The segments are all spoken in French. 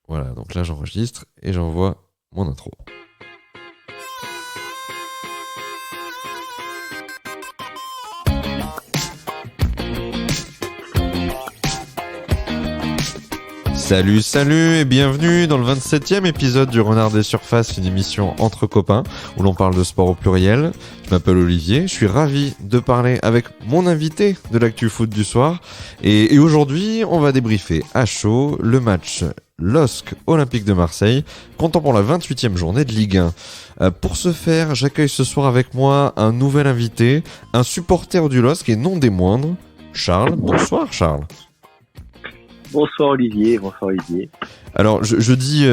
Voilà, donc là j'enregistre et j'envoie mon intro. Salut et bienvenue dans le 27e épisode du Renard des Surfaces, une émission entre copains où l'on parle de sport au pluriel. Je m'appelle Olivier, je suis ravi de parler avec mon invité de l'actu foot du soir et aujourd'hui on va débriefer à chaud le match LOSC Olympique de Marseille, comptant pour la 28e journée de Ligue 1. Pour ce faire, j'accueille ce soir avec moi un nouvel invité, un supporter du LOSC et non des moindres, Charles. Bonsoir Charles. Bonsoir Olivier. Alors je dis,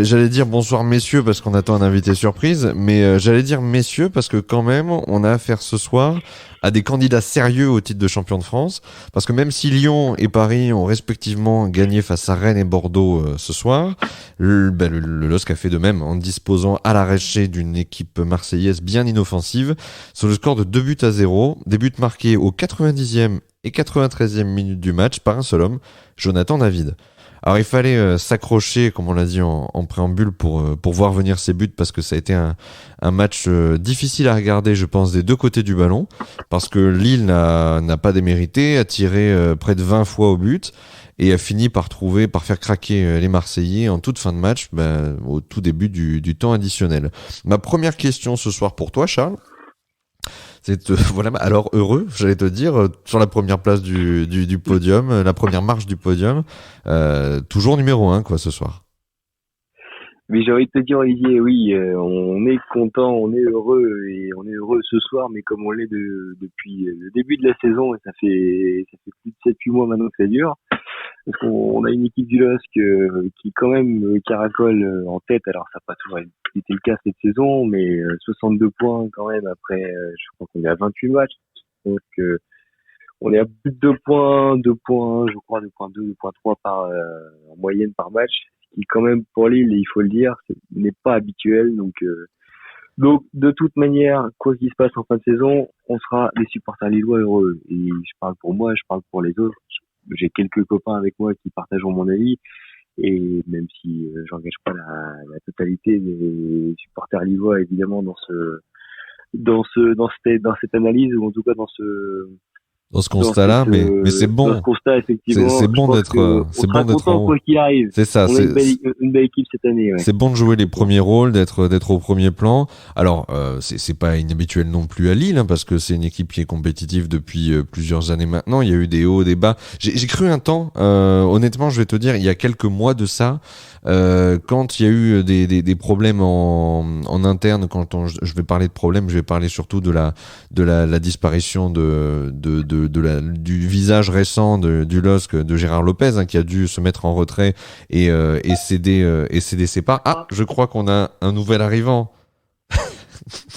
j'allais dire bonsoir messieurs parce qu'on attend un invité surprise, mais j'allais dire messieurs parce que quand même on a affaire ce soir à des candidats sérieux au titre de champion de France, parce que même si Lyon et Paris ont respectivement gagné face à Rennes et Bordeaux ce soir, le LOSC a fait de même en disposant à l'arraché d'une équipe marseillaise bien inoffensive sur le score de 2-0, des buts marqués au 90e et 93e minute du match par un seul homme, Jonathan David. Alors il fallait s'accrocher, comme on l'a dit en préambule, pour voir venir ces buts, parce que ça a été un match difficile à regarder, je pense, des deux côtés du ballon, parce que Lille n'a pas démérité, a tiré près de 20 fois au but, et a fini par faire craquer les Marseillais en toute fin de match, au tout début du temps additionnel. Ma première question ce soir pour toi, Charles, voilà, alors heureux, j'allais te dire, sur la première place du podium, la première marche du podium, toujours numéro 1 quoi ce soir. Mais j'ai envie de te dire Olivier, oui, on est content, on est heureux et on est heureux ce soir, mais comme on l'est depuis le début de la saison, et ça fait plus de 7-8 mois maintenant que ça dure, parce qu'on a une équipe du LOSC qui quand même caracole en tête. Alors ça n'a pas toujours été le cas cette saison, mais 62 points quand même après, je crois qu'on est à 28 matchs, donc on est à plus de 2 points, je crois 2,2, 2,3 en moyenne par match, ce qui quand même pour Lille, il faut le dire, n'est pas habituel. Donc de toute manière, quoi qu'il se passe en fin de saison, on sera les supporters lillois heureux. Et je parle pour moi, je parle pour les autres. J'ai quelques copains avec moi qui partageront mon avis. Et même si j'engage pas la totalité des supporters lillois évidemment dans cette analyse, ou en tout cas dans ce constat-là, mais c'est bon. Dans ce constat, effectivement. C'est bon d'être, c'est bon d'être en haut. Quoi qu'il arrive. C'est ça. On a une belle équipe cette année, ouais. C'est bon de jouer les premiers rôles, d'être au premier plan. Alors, c'est pas inhabituel non plus à Lille, hein, parce que c'est une équipe qui est compétitive depuis plusieurs années maintenant. Il y a eu des hauts, des bas. J'ai cru un temps, honnêtement, je vais te dire, il y a quelques mois de ça, quand il y a eu des problèmes en interne, je vais parler de problèmes, je vais parler surtout de la disparition du visage récent du LOSC, de Gérard Lopez, hein, qui a dû se mettre en retrait et céder ses parts. Ah, je crois qu'on a un nouvel arrivant.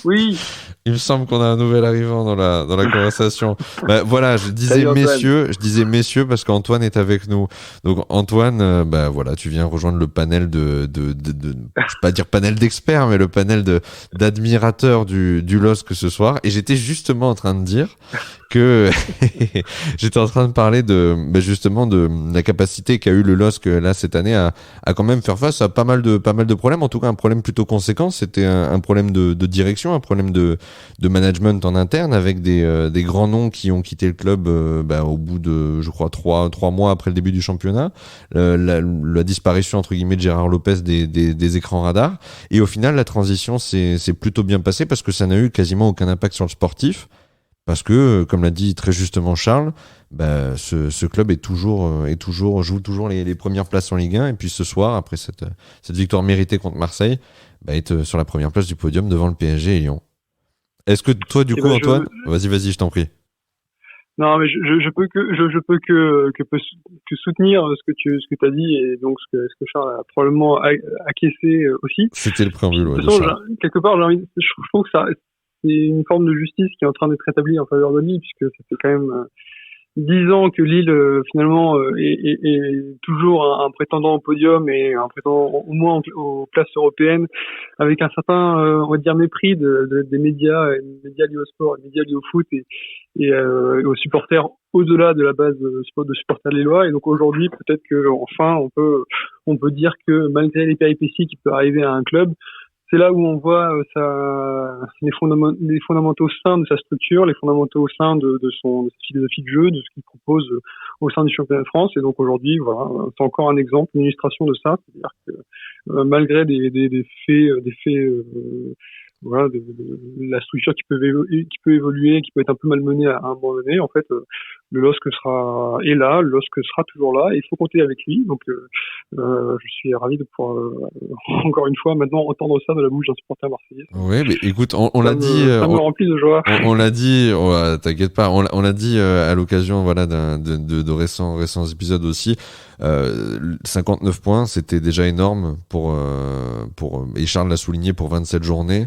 Oui. Il me semble qu'on a un nouvel arrivant dans la conversation. Voilà, je disais messieurs parce qu'Antoine est avec nous. Donc Antoine, voilà, tu viens rejoindre le panel je vais pas dire panel d'experts, mais le panel d'admirateurs du LOSC ce soir. Et j'étais justement en train de dire que j'étais en train de parler justement de la capacité qu'a eu le LOSC là cette année à quand même faire face à pas mal de problèmes, en tout cas un problème plutôt conséquent. C'était un problème de direction, un problème de management en interne, avec des grands noms qui ont quitté le club au bout de, je crois, trois mois après le début du championnat, la disparition entre guillemets de Gérard Lopez des écrans radars, et au final la transition s'est plutôt bien passée parce que ça n'a eu quasiment aucun impact sur le sportif. Parce que, comme l'a dit très justement Charles, ce club joue toujours les premières places en Ligue 1. Et puis ce soir, après cette victoire méritée contre Marseille, est sur la première place du podium devant le PSG et Lyon. Est-ce que toi, du coup, Antoine, vas-y, je t'en prie. Non, mais je peux que soutenir ce que tu as dit, et donc ce que Charles a probablement acquiescé aussi. C'était le préambule. De toute façon, quelque part, je trouve que c'est une forme de justice qui est en train d'être établie en faveur de Lille, puisque ça fait quand même 10 ans que Lille finalement est toujours un prétendant au podium et un prétendant au moins aux places européennes, avec un certain on va dire mépris des médias liés au sport, des médias liés au foot et aux supporters au-delà de la base de supporters lillois. Et donc aujourd'hui, peut-être que enfin on peut dire que malgré les péripéties qui peuvent arriver à un club, c'est là où on voit les fondamentaux sains de sa structure, les fondamentaux sains de sa philosophie de jeu, de ce qu'il propose au sein du championnat de France. Et donc aujourd'hui, voilà, c'est encore un exemple, une illustration de ça. C'est-à-dire que malgré des faits voilà, de la structure qui peut évoluer, qui peut être un peu malmenée à un moment donné, en fait, le LOSC est là, le LOSC sera toujours là, et il faut compter avec lui. Donc, je suis ravi de pouvoir, encore une fois, maintenant entendre ça de la bouche d'un supporter marseillais. Oui, mais écoute, on l'a dit. Ça me remplit de joie. On l'a dit, t'inquiète pas, on l'a dit à l'occasion, voilà, de récents épisodes aussi. 59 points, c'était déjà énorme et Charles l'a souligné, pour 27 journées.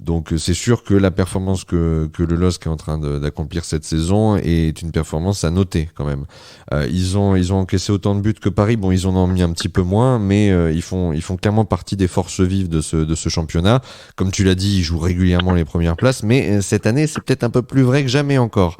Donc c'est sûr que la performance que le LOSC est en train d'accomplir cette saison est une performance à noter quand même. Ils ont encaissé autant de buts que Paris. Bon, ils en ont mis un petit peu moins, mais ils font clairement partie des forces vives de ce championnat. Comme tu l'as dit, ils jouent régulièrement les premières places, mais cette année c'est peut-être un peu plus vrai que jamais encore.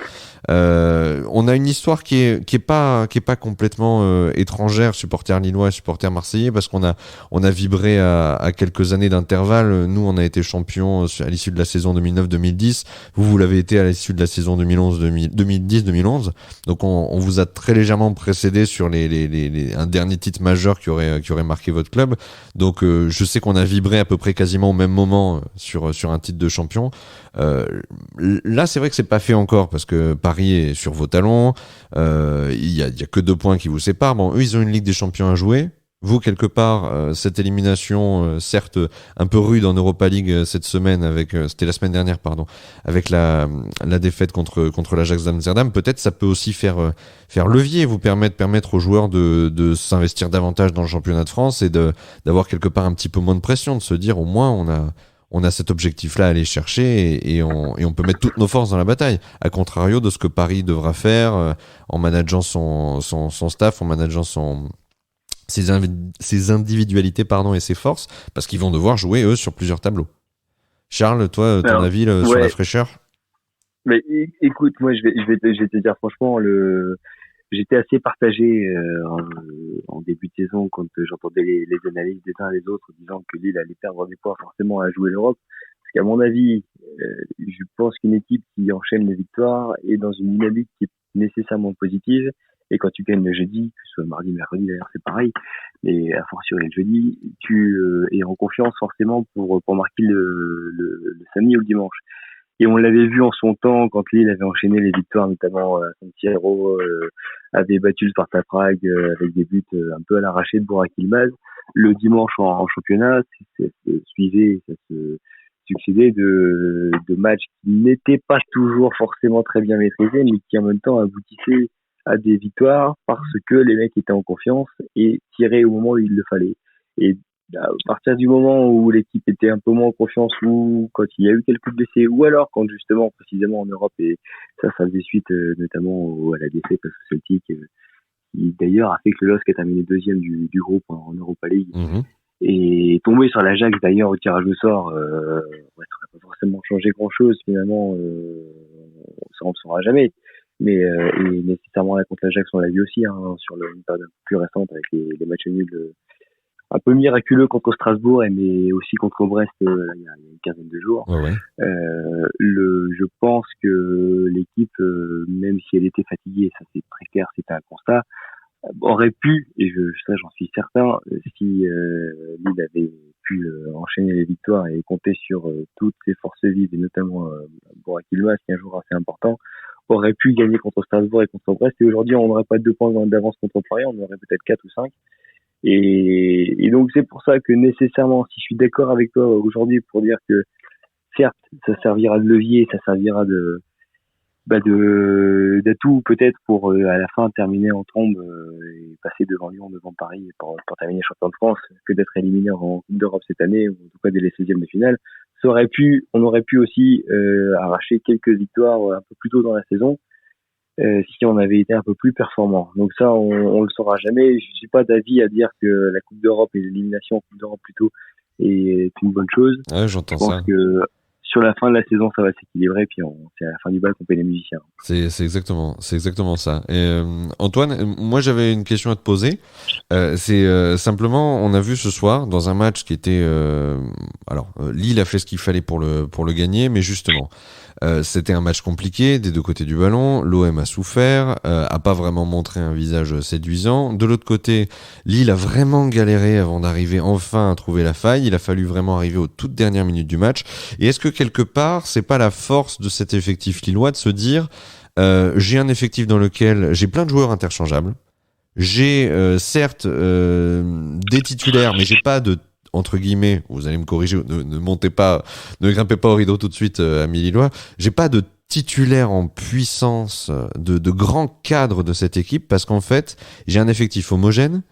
On a une histoire qui est pas complètement étrangère, supporters lillois et supporters marseillais, parce qu'on a vibré à quelques années d'intervalle. Nous, on a été champions à l'issue de la saison 2009-2010. Vous l'avez été à l'issue de la saison 2010-2011. Donc on vous a très légèrement précédé sur un dernier titre majeur qui aurait marqué votre club. Donc je sais qu'on a vibré à peu près quasiment au même moment sur un titre de champion. Là, c'est vrai que c'est pas fait encore, parce que Paris est sur vos talons. Il y a que 2 points qui vous séparent. Bon, eux, ils ont une Ligue des Champions à jouer. Vous, quelque part, cette élimination, certes un peu rude en Europa League cette semaine, c'était la semaine dernière, pardon, avec la défaite contre l'Ajax d'Amsterdam, peut-être ça peut aussi faire levier, vous permettre aux joueurs de s'investir davantage dans le championnat de France et d'avoir quelque part un petit peu moins de pression, de se dire au moins on a cet objectif-là à aller chercher et on peut mettre toutes nos forces dans la bataille. À contrario de ce que Paris devra faire en manageant son staff, en manageant ses individualités et ses forces, parce qu'ils vont devoir jouer, eux, sur plusieurs tableaux. Charles, toi, ton avis sur la fraîcheur? Mais écoute, moi, je vais te dire franchement, j'étais assez partagé en début de saison quand j'entendais les analyses des uns et des autres disant que Lille allait perdre des points forcément à jouer l'Europe. Parce qu'à mon avis, je pense qu'une équipe qui enchaîne les victoires est dans une dynamique qui est nécessairement positive. Et quand tu gagnes le jeudi, que ce soit mardi, mercredi, d'ailleurs c'est pareil, mais à fortiori le jeudi, tu es en confiance forcément pour marquer le samedi ou le dimanche. Et on l'avait vu en son temps quand Lille avait enchaîné les victoires, notamment à San Siro, avait battu le Sparta Prague avec des buts un peu à l'arraché de Burak Yılmaz. Le dimanche en championnat, ça se succédait de matchs qui n'étaient pas toujours forcément très bien maîtrisés, mais qui en même temps aboutissaient à des victoires parce que les mecs étaient en confiance et tiraient au moment où il le fallait. Et à partir du moment où l'équipe était un peu moins en confiance, ou quand il y a eu quelques blessés, ou alors quand justement précisément en Europe, et ça faisait suite notamment à la défaite face au Celtic, qui d'ailleurs a fait que le LOSC a terminé deuxième du groupe en Europa League, et tombé sur l'Ajax d'ailleurs au tirage au sort, ça n'aurait pas forcément changé grand chose finalement, ça on ne le saura jamais. Mais et nécessairement là contre l'Ajax on l'a vu aussi sur une période plus récente avec les matchs nuls un peu miraculeux contre Strasbourg, mais aussi contre Brest il y a une quinzaine de jours. Ouais. Je pense que l'équipe, même si elle était fatiguée, ça c'est très clair, c'était un constat, aurait pu, et ça j'en suis certain, si Lille avait pu enchaîner les victoires et compter sur toutes ses forces vives, et notamment Burak Yılmaz, qui est un joueur assez important, aurait pu gagner contre Strasbourg et contre Brest, et aujourd'hui on n'aurait pas 2 points d'avance contre Paris, on aurait peut-être 4 ou 5. Et donc c'est pour ça que nécessairement, si je suis d'accord avec toi aujourd'hui pour dire que certes ça servira de levier, ça servira d'atout peut-être pour à la fin terminer en trombe et passer devant Lyon, devant Paris pour terminer champion de France, que d'être éliminé en Coupe d'Europe cette année, ou en tout cas dès les 16e de finale. On aurait pu aussi arracher quelques victoires un peu plus tôt dans la saison si on avait été un peu plus performant. Donc ça, on le saura jamais. Je suis pas d'avis à dire que la Coupe d'Europe et l'élimination en Coupe d'Europe plutôt est une bonne chose. Ouais, j'entends ça. Je pense que sur la fin de la saison, ça va s'équilibrer, puis c'est à la fin du bal qu'on paye les musiciens. C'est exactement ça. Et Antoine, moi j'avais une question à te poser. C'est simplement, on a vu ce soir dans un match qui était, Lille a fait ce qu'il fallait pour le gagner, mais justement, c'était un match compliqué des deux côtés du ballon. L'OM a souffert, a pas vraiment montré un visage séduisant. De l'autre côté, Lille a vraiment galéré avant d'arriver enfin à trouver la faille. Il a fallu vraiment arriver aux toutes dernières minutes du match. Et est-ce que quelque part, c'est pas la force de cet effectif lillois de se dire, j'ai un effectif dans lequel j'ai plein de joueurs interchangeables. J'ai certes des titulaires, mais j'ai pas de, entre guillemets, vous allez me corriger, ne montez pas, ne grimpez pas au rideau tout de suite, amis lillois. J'ai pas de titulaire en puissance, de grands cadres de cette équipe, parce qu'en fait, j'ai un effectif homogène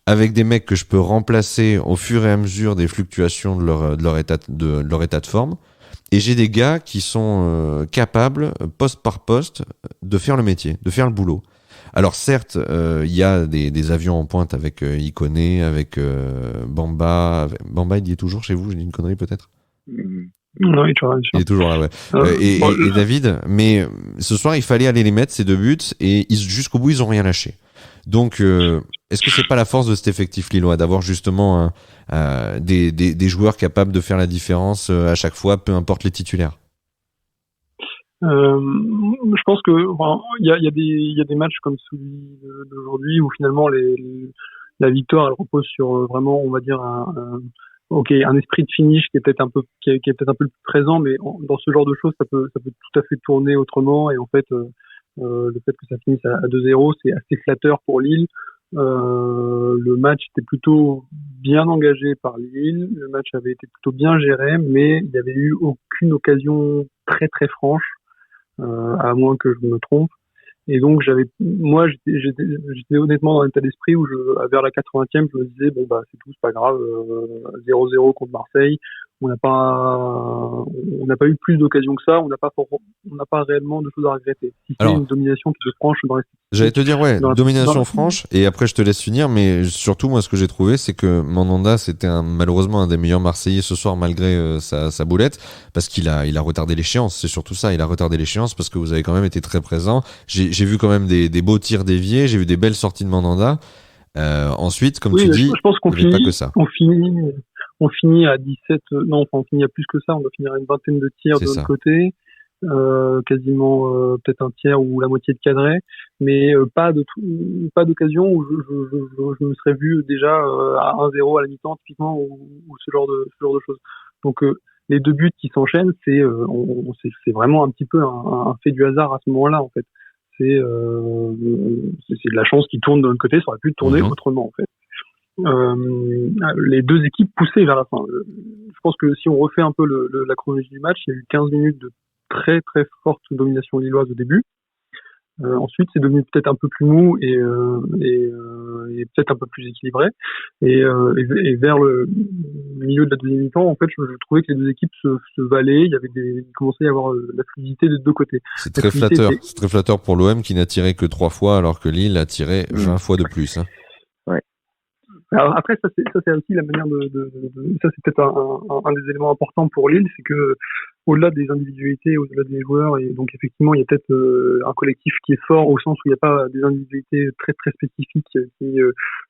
avec des mecs que je peux remplacer au fur et à mesure des fluctuations de leur état de forme. Et j'ai des gars qui sont capables, poste par poste, de faire le métier, de faire le boulot. Alors certes, il y a des avions en pointe avec Ikoné, avec Bamba. Bamba, il y est toujours chez vous? J'ai dit une connerie peut-être? Non, il est toujours là, ouais. Et David, mais ce soir, il fallait aller les mettre, ces deux buts, et jusqu'au bout, ils ont rien lâché. Donc, est-ce que c'est pas la force de cet effectif lillois d'avoir justement des joueurs capables de faire la différence à chaque fois, peu importe les titulaires? Je pense que il y a des matchs comme celui d'aujourd'hui où finalement la victoire elle repose sur vraiment, on va dire, un esprit de finish qui est peut-être un peu plus présent, mais dans ce genre de choses ça peut tout à fait tourner autrement. Et en fait, le fait que ça finisse à 2-0, c'est assez flatteur pour Lille. Le match était plutôt bien engagé par Lille, le match avait été plutôt bien géré, mais il n'y avait eu aucune occasion très très franche, à moins que je me trompe. Et donc j'étais honnêtement dans l'état d'esprit où vers la 80e, je me disais bon bah c'est tout, c'est pas grave, 0-0 contre Marseille, on n'a pas eu plus d'occasions que ça, on n'a pas réellement de choses à regretter. Si c'est une domination qui est franche dans les... J'allais te dire domination franche, et après je te laisse finir, mais surtout moi ce que j'ai trouvé c'est que Mandanda c'était malheureusement un des meilleurs Marseillais ce soir malgré sa boulette, parce qu'il a retardé l'échéance, c'est surtout ça, il a retardé l'échéance parce que vous avez quand même été très présent. J'ai vu quand même des beaux tirs déviés, j'ai vu des belles sorties de Mandanda. Ensuite, comme tu dis, je pense qu'on pas que ça. On finit à 17, on finit à plus que ça, on doit finir à une vingtaine de tirs de l'autre côté, quasiment peut-être un tiers ou la moitié de cadré, mais pas d'occasion où je me serais vu déjà à 1-0 à la mi-temps typiquement, ou ce genre de choses. Donc les deux buts qui s'enchaînent, c'est vraiment un petit peu un fait du hasard à ce moment-là en fait. C'est de la chance qui tourne de l'autre côté, ça aurait pu tourner autrement en fait. Les deux équipes poussaient vers la fin. Je pense que si on refait un peu la chronologie du match, il y a eu 15 minutes de très très forte domination lilloise au début. Ensuite, c'est devenu peut-être un peu plus mou et peut-être un peu plus équilibré. Et vers le milieu de la deuxième mi-temps, en fait, je trouvais que les deux équipes se valaient. Il commençait à y avoir la fluidité des deux côtés. C'est très flatteur. C'est très flatteur pour l'OM qui n'a tiré que 3 fois alors que Lille a tiré 20 fois de plus. Hein. Alors après, ça c'est aussi la manière ça c'est peut-être un des éléments importants pour Lille, c'est que au-delà des individualités, au-delà des joueurs, et donc effectivement il y a peut-être un collectif qui est fort au sens où il n'y a pas des individualités très très spécifiques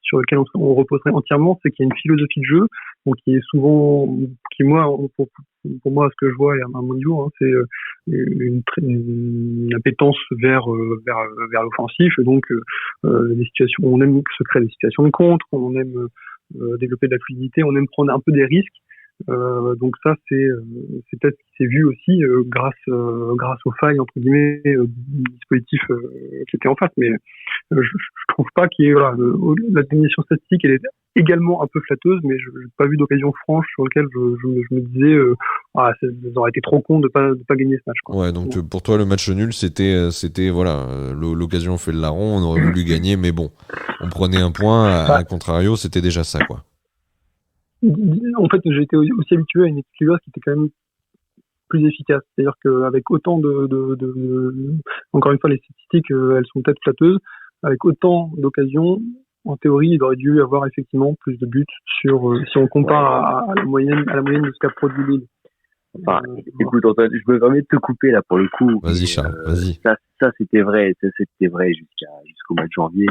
sur lesquelles on reposerait entièrement, c'est qu'il y a une philosophie de jeu, donc qui est souvent, pour moi ce que je vois à mon niveau, c'est une appétence vers l'offensif, et donc des situations, on aime se créer des situations de contre, on aime développer de la fluidité, on aime prendre un peu des risques. Donc ça c'est peut-être ce qui s'est vu aussi grâce aux failles entre guillemets du dispositif qui était en face, mais je trouve pas qu'il y ait la définition statistique, elle est également un peu flatteuse, mais je n'ai pas vu d'occasion franche sur lequel je me disais ça aurait été trop con de pas gagner ce match, quoi. Ouais, donc pour toi le match nul c'était l'occasion fait le larron, on aurait voulu gagner, mais bon, on prenait un point, à contrario c'était déjà ça, quoi. En fait, j'ai été aussi habitué à une équipe lilloise qui était quand même plus efficace. C'est-à-dire qu'avec autant encore une fois, les statistiques, elles sont peut-être flatteuses. Avec autant d'occasions, en théorie, il aurait dû avoir effectivement plus de buts si on compare à la moyenne de ce qu'a produit Lille. Enfin, écoute, Antoine, je me permets de te couper là pour le coup. Vas-y, Charles, vas-y. Ça c'était vrai, jusqu'au mois de janvier.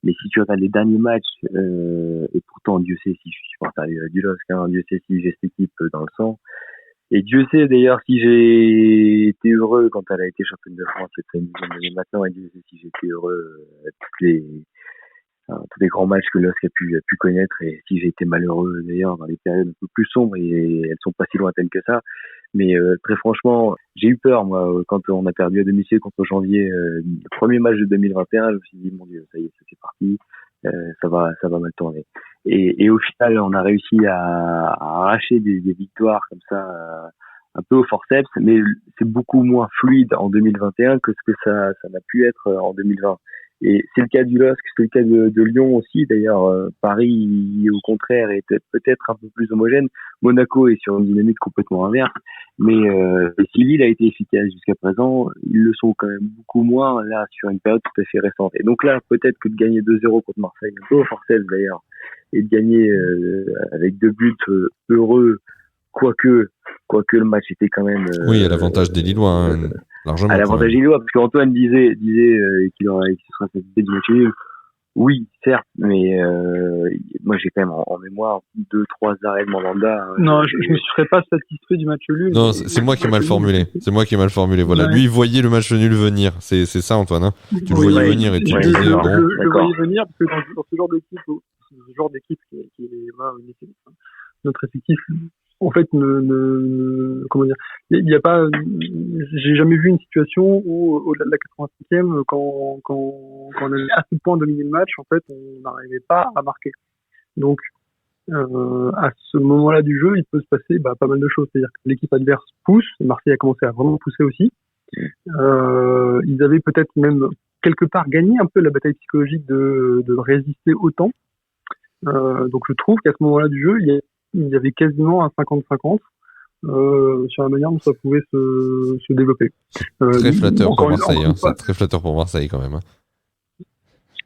Mais si tu regardes les derniers matchs, et pourtant Dieu sait si je suis supporter du LOSC, hein, Dieu sait si j'ai cette équipe dans le sang. Et Dieu sait d'ailleurs si j'ai été heureux quand elle a été championne de France cette année maintenant, et Dieu sait si j'ai été heureux à tous les grands matchs que LOSC a pu connaître, et si j'ai été malheureux d'ailleurs dans les périodes un peu plus sombres, et elles sont pas si lointaines que ça. Mais très franchement, j'ai eu peur moi quand on a perdu à domicile contre Janvier, le premier match de 2021. Je me suis dit mon Dieu, ça y est, c'est parti, ça va mal tourner. Et au final, on a réussi à arracher des victoires comme ça, un peu au forceps, mais c'est beaucoup moins fluide en 2021 que ce que ça n'a pu être en 2020. Et c'est le cas du LOSC, c'est le cas de Lyon aussi. D'ailleurs, Paris, au contraire, est peut-être un peu plus homogène. Monaco est sur une dynamique complètement inverse. Mais si Lille a été efficace jusqu'à présent, ils le sont quand même beaucoup moins là sur une période tout à fait récente. Et donc là, peut-être que de gagner 2-0 contre Marseille, un peu au forceps d'ailleurs, et de gagner avec 2 buts heureux, quoique le match était quand même... oui, à l'avantage des Lillois, hein, largement. À l'avantage des Lillois, parce qu'Antoine disait qu'il se sera satisfait du match nul. Oui, certes, mais moi j'ai quand même en mémoire 2-3 arrêts de Mandanda. Non, je me serais pas satisfait du match nul. Non, c'est moi qui ai mal formulé. C'est moi qui ai mal formulé. Voilà, lui il voyait le match nul venir. C'est ça, Antoine. Hein, tu le voyais venir et tu disais je le voyais venir parce que dans ce genre d'équipe, qui est voilà, notre effectif. En fait, comment dire, il y a pas, j'ai jamais vu une situation où, au-delà de la 85e, quand on avait assez de points dominer le match, en fait, on n'arrivait pas à marquer. Donc, à ce moment-là du jeu, il peut se passer, pas mal de choses. C'est-à-dire que l'équipe adverse pousse, Marseille a commencé à vraiment pousser aussi. Ils avaient peut-être même quelque part gagné un peu la bataille psychologique de résister autant. Donc, je trouve qu'à ce moment-là du jeu, il y avait quasiment un 50-50 sur la manière dont ça pouvait se développer. Très flatteur pour Marseille, hein. C'est très flatteur pour Marseille quand même. Hein.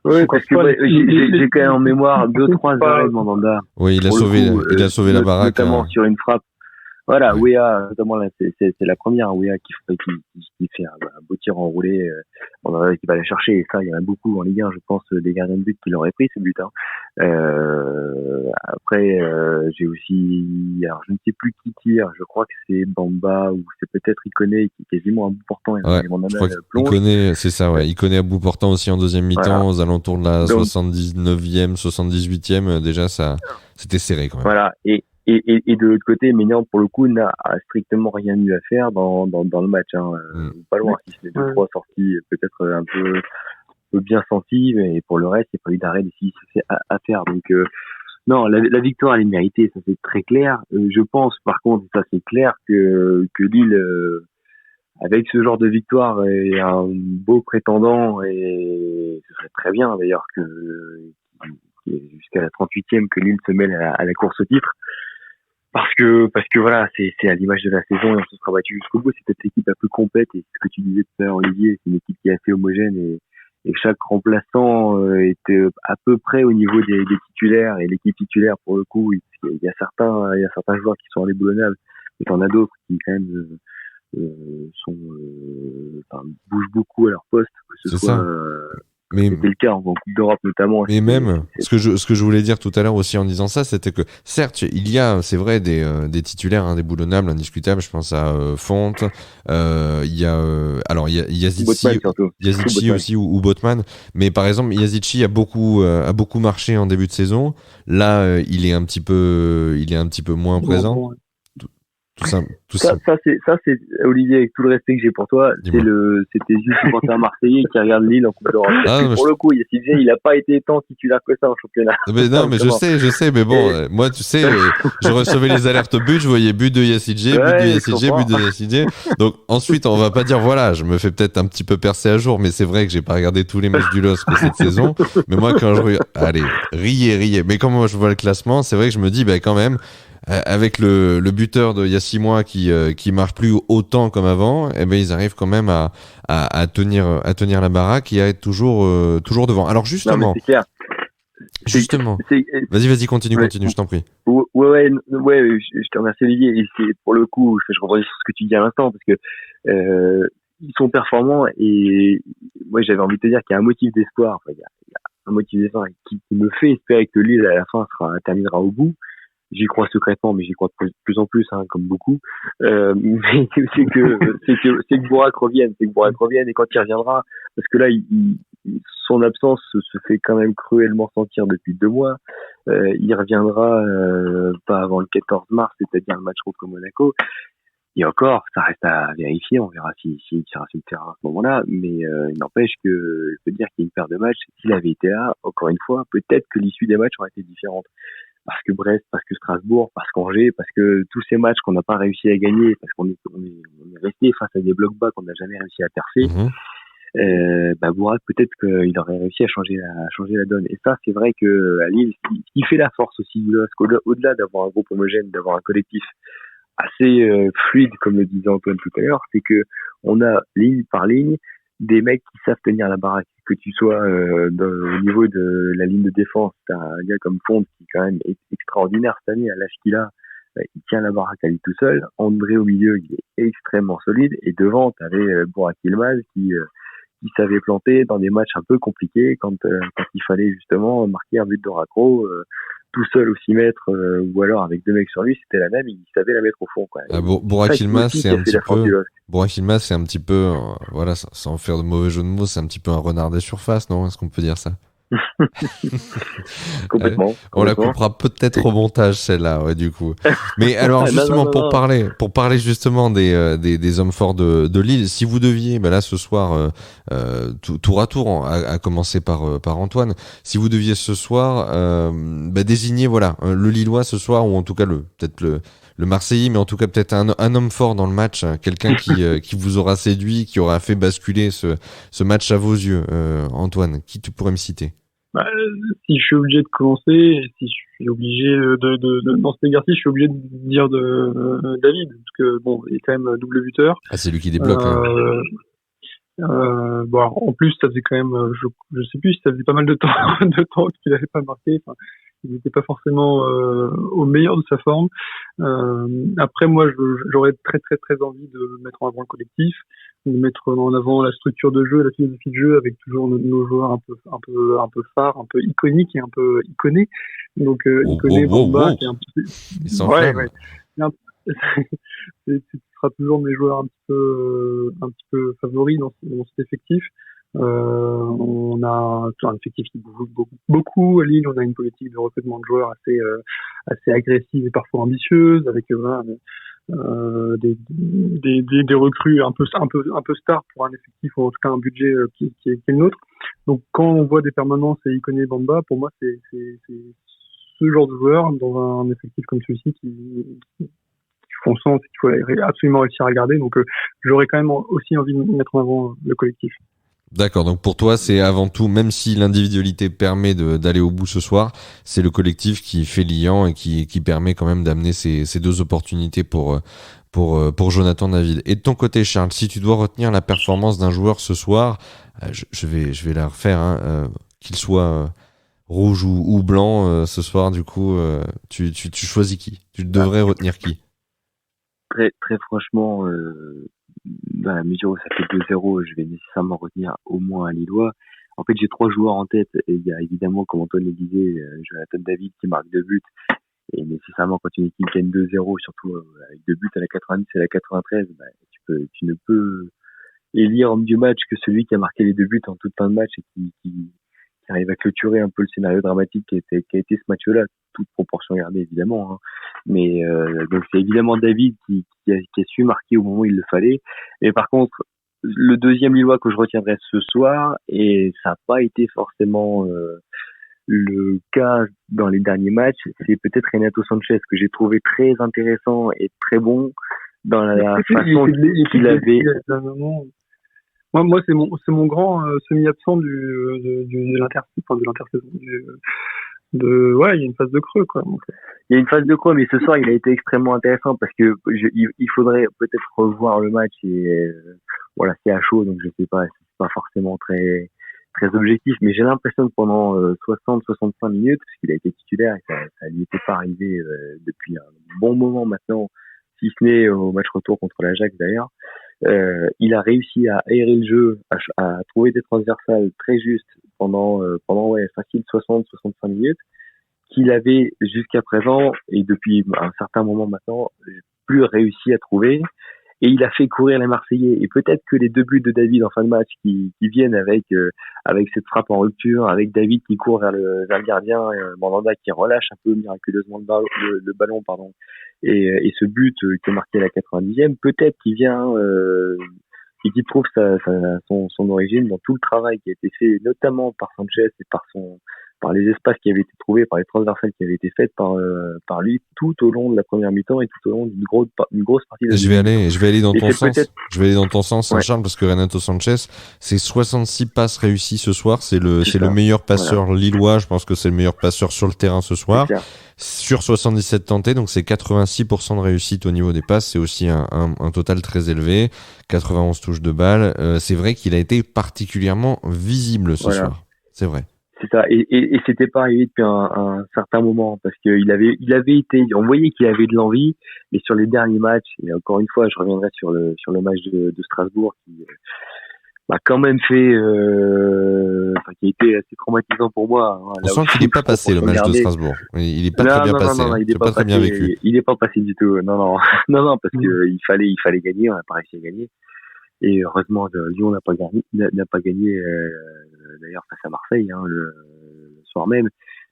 Oui, parce que j'ai quand même en mémoire 2-3 arrêts de Mandanda. Oui, il a sauvé la baraque. Notamment sur une frappe. Voilà, ouais. Wea, notamment là, c'est la première, Wea qui fait un beau tir enroulé, qui va la chercher, et ça, il y en a beaucoup en Ligue 1, je pense, des gardiens de but qui l'auraient pris, ce but, hein. Après, j'ai aussi, alors, je ne sais plus qui tire, je crois que c'est Bamba, ou c'est peut-être Iconé, qui est quasiment à bout portant, et je crois Iconé, c'est ça, ouais. Iconé à bout portant aussi en deuxième mi-temps, voilà. Aux alentours de la 79e, 78e, déjà, ça, c'était serré, quand même. Voilà, et de l'autre côté, Ménian, pour le coup, n'a strictement rien eu à faire dans le match, hein. Pas loin, si ce n'est 2-3 sorties peut-être un peu bien senties, mais pour le reste, il n'y a pas eu d'arrêt décisif à faire. Donc, non, la victoire, elle est méritée, ça c'est très clair. Je pense, par contre, ça c'est clair que Lille, avec ce genre de victoire, est un beau prétendant, et ce serait très bien d'ailleurs que jusqu'à la 38e que Lille se mêle à la course au titre. Parce que voilà, c'est à l'image de la saison, et on se sera battu jusqu'au bout. C'est peut-être l'équipe la plus complète, et ce que tu disais tout à l'heure, Olivier, c'est une équipe qui est assez homogène, et chaque remplaçant était à peu près au niveau des titulaires, et l'équipe titulaire, pour le coup, il y a certains joueurs qui sont indéboulonnables, et t'en as d'autres qui quand même bougent beaucoup à leur poste, que ce soit mais c'était le cas en Coupe d'Europe notamment. Mais même, ce que je voulais dire tout à l'heure aussi en disant ça, c'était que certes, il y a, c'est vrai, des titulaires indéboulonnables, indiscutables. Je pense à Fonte, il y a Yazici aussi ou Botman. Mais par exemple, Yazici a beaucoup marché en début de saison. Là, il est un petit peu moins présent. Tout ça, c'est Olivier, avec tout le respect que j'ai pour toi, c'était juste supporter marseillais qui regarde Lille en Coupe d'Europe. Pour le coup, il a pas été tant titulaire que ça en championnat. Mais non, mais je sais, mais bon, moi, tu sais, je recevais les alertes but, je voyais but de Yacidje, but de Yacidje. Donc ensuite, on va pas dire voilà, je me fais peut-être un petit peu percer à jour, mais c'est vrai que j'ai pas regardé tous les matchs du LOSC cette saison. Mais moi, quand je regarde, allez, riez. Mais quand moi je vois le classement, c'est vrai que je me dis, quand même. Avec le buteur d'il y a 6 mois qui marche plus autant comme avant, ils arrivent quand même à tenir la baraque et à être toujours devant. Alors justement, non, mais c'est clair. Justement. Vas-y, continue, je t'en prie. Ouais, je te remercie Olivier. Et c'est pour le coup, je rebondis sur ce que tu dis à l'instant parce que ils sont performants et moi j'avais envie de te dire qu'il y a un motif d'espoir. Enfin, il y a un motif d'espoir qui me fait espérer que Lille à la fin terminera au bout. J'y crois secrètement, mais j'y crois de plus en plus, hein, comme beaucoup. Mais c'est que Bourak revienne, et quand il reviendra, parce que là, son absence se fait quand même cruellement sentir depuis 2 mois. Il reviendra pas avant le 14 mars, c'est-à-dire le match contre Monaco. Et encore, ça reste à vérifier. On verra s'il sera sur le terrain à ce moment-là. Mais il n'empêche que je peux dire qu'il y a une paire de matchs. S'il avait été là, encore une fois, peut-être que l'issue des matchs aurait été différente. Parce que Brest, parce que Strasbourg, parce qu'Angers, parce que tous ces matchs qu'on n'a pas réussi à gagner, parce qu'on est resté face à des blocs bas qu'on n'a jamais réussi à percer, Bourak, peut-être qu'il aurait réussi à changer la donne. Et ça, c'est vrai que à Lille, ce qui fait la force aussi, au-delà d'avoir un groupe homogène, d'avoir un collectif assez fluide, comme le disait Antoine tout à l'heure, c'est que on a ligne par ligne des mecs qui savent tenir la baraque. Que tu sois au niveau de la ligne de défense, t'as un gars comme Fonte qui quand même est extraordinaire cette année à l'âge qu'il a, il tient la baraque à lui tout seul. André au milieu, il est extrêmement solide, et devant t'avais Bourak Yilmaz qui savait planter dans des matchs un peu compliqués quand il fallait justement marquer un but de raccro tout seul au 6 mètres ou alors avec 2 mecs sur lui, c'était la même, il savait la mettre au fond, quoi. Bourak Yilmaz, c'est un petit peu voilà, sans faire de mauvais jeu de mots, c'est un petit peu un renard des surfaces, non? Est-ce qu'on peut dire ça? Complètement. On la coupera peut-être au montage, celle-là, ouais, du coup. Mais alors, justement, pour parler justement des hommes forts de Lille, si vous deviez, là, ce soir, tour à tour, à commencer par Antoine, si vous deviez ce soir, désigner, voilà, le Lillois ce soir, ou en tout cas, peut-être le Marseillais, mais en tout cas, peut-être un homme fort dans le match, quelqu'un qui vous aura séduit, qui aura fait basculer ce match à vos yeux, Antoine, qui tu pourrais me citer? Si je suis obligé de commencer, si je suis obligé dans cet exercice, je suis obligé de dire David, parce que bon, il est quand même double buteur. Ah, c'est lui qui débloque. En plus, ça faisait quand même, je sais plus si ça faisait pas mal de temps qu'il avait pas marqué. Enfin, il n'était pas forcément au meilleur de sa forme. Après, moi, j'aurais très très très envie de mettre en avant le collectif, de mettre en avant la structure de jeu, la philosophie de jeu, avec toujours nos joueurs un peu phares, un peu iconiques et un peu iconés. Donc iconé, Bamba, qui est un petit peu. Ce sera toujours mes joueurs un petit peu favoris dans cet effectif. On a un effectif qui bouge beaucoup à Lille. On a une politique de recrutement de joueurs assez agressive et parfois ambitieuse, avec des recrues un peu stars pour un effectif, ou en tout cas un budget qui est le nôtre. Donc quand on voit des permanences et Ikoné Bamba, pour moi c'est ce genre de joueur dans un effectif comme celui-ci qui font sens, qu'il faut absolument réussir à garder. Donc j'aurais quand même aussi envie de mettre en avant le collectif. D'accord, donc pour toi c'est avant tout, même si l'individualité permet d'aller au bout ce soir, c'est le collectif qui fait liant et qui permet quand même d'amener ces deux opportunités pour Jonathan David. Et de ton côté, Charles, si tu dois retenir la performance d'un joueur ce soir, je vais la refaire, qu'il soit rouge ou blanc ce soir, du coup, tu choisis qui? Tu devrais retenir qui? Très, très franchement, dans la mesure où ça fait 2-0, je vais nécessairement retenir au moins un Lillois. En fait, j'ai 3 joueurs en tête, et il y a évidemment, comme Antoine le disait, Jonathan David qui marque 2 buts. Et nécessairement, quand une équipe gagne 2-0, surtout avec 2 buts à la 90 et à la 93, tu ne peux élire homme du match que celui qui a marqué les 2 buts en toute fin de match et qui arrive à clôturer un peu le scénario dramatique qui a été ce match-là, toute proportion gardée évidemment, hein. Mais donc c'est évidemment David qui a su marquer au moment où il le fallait. Et par contre, le deuxième Lillois que je retiendrai ce soir, et ça n'a pas été forcément le cas dans les derniers matchs, c'est peut-être Renato Sanchez, que j'ai trouvé très intéressant et très bon dans la façon qu'il avait. Moi, c'est mon grand semi-absent de l'intersaison. Il y a une phase de creux, quoi. Il y a une phase de creux, mais ce soir, il a été extrêmement intéressant parce que il faudrait peut-être revoir le match et voilà, c'est à chaud, donc je sais pas, c'est pas forcément très très objectif, mais j'ai l'impression que pendant 60-65 minutes, parce qu'il a été titulaire et ça lui était pas arrivé depuis un bon moment maintenant, si ce n'est au match retour contre l'Ajax d'ailleurs, il a réussi à aérer le jeu, à trouver des transversales très justes pendant facile 60-65 minutes, qu'il avait jusqu'à présent et depuis un certain moment maintenant plus réussi à trouver. Et il a fait courir les Marseillais. Et peut-être que les 2 buts de David en fin de match qui viennent avec cette frappe en rupture, avec David qui court vers le gardien, Mandanda qui relâche un peu miraculeusement le ballon, pardon. Et ce but qui est marqué à la 90e, peut-être qu'il vient et qui prouve son origine dans tout le travail qui a été fait, notamment par Sanchez et par les espaces qui avaient été trouvés, par les transversales qui avaient été faites par lui tout au long de la première mi-temps et tout au long d'une grosse partie de la je vais aller dans ton sens. Je vais aller dans ton sens, ouais. Charles, parce que Renato Sanchez, c'est 66 passes réussies ce soir. C'est le meilleur passeur lillois. Je pense que c'est le meilleur passeur sur le terrain ce soir. Sur 77 tentés, donc c'est 86% de réussite au niveau des passes. C'est aussi un total très élevé. 91 touches de balle. C'est vrai qu'il a été particulièrement visible ce soir. C'est vrai. C'est ça, et c'était pas arrivé depuis un certain moment, parce que il avait été, on voyait qu'il avait de l'envie, et sur les derniers matchs, et encore une fois, je reviendrai sur le match de Strasbourg, qui m'a quand même fait, qui a été assez traumatisant pour moi. Hein, on sent qu'il n'est pas passé le match de Strasbourg. Il est pas très bien passé. Non, il est pas très bien vécu. Il est pas passé du tout. Non, parce que il fallait gagner, on n'a pas réussi à gagner. Et heureusement, Lyon n'a pas gagné d'ailleurs face à Marseille le soir même.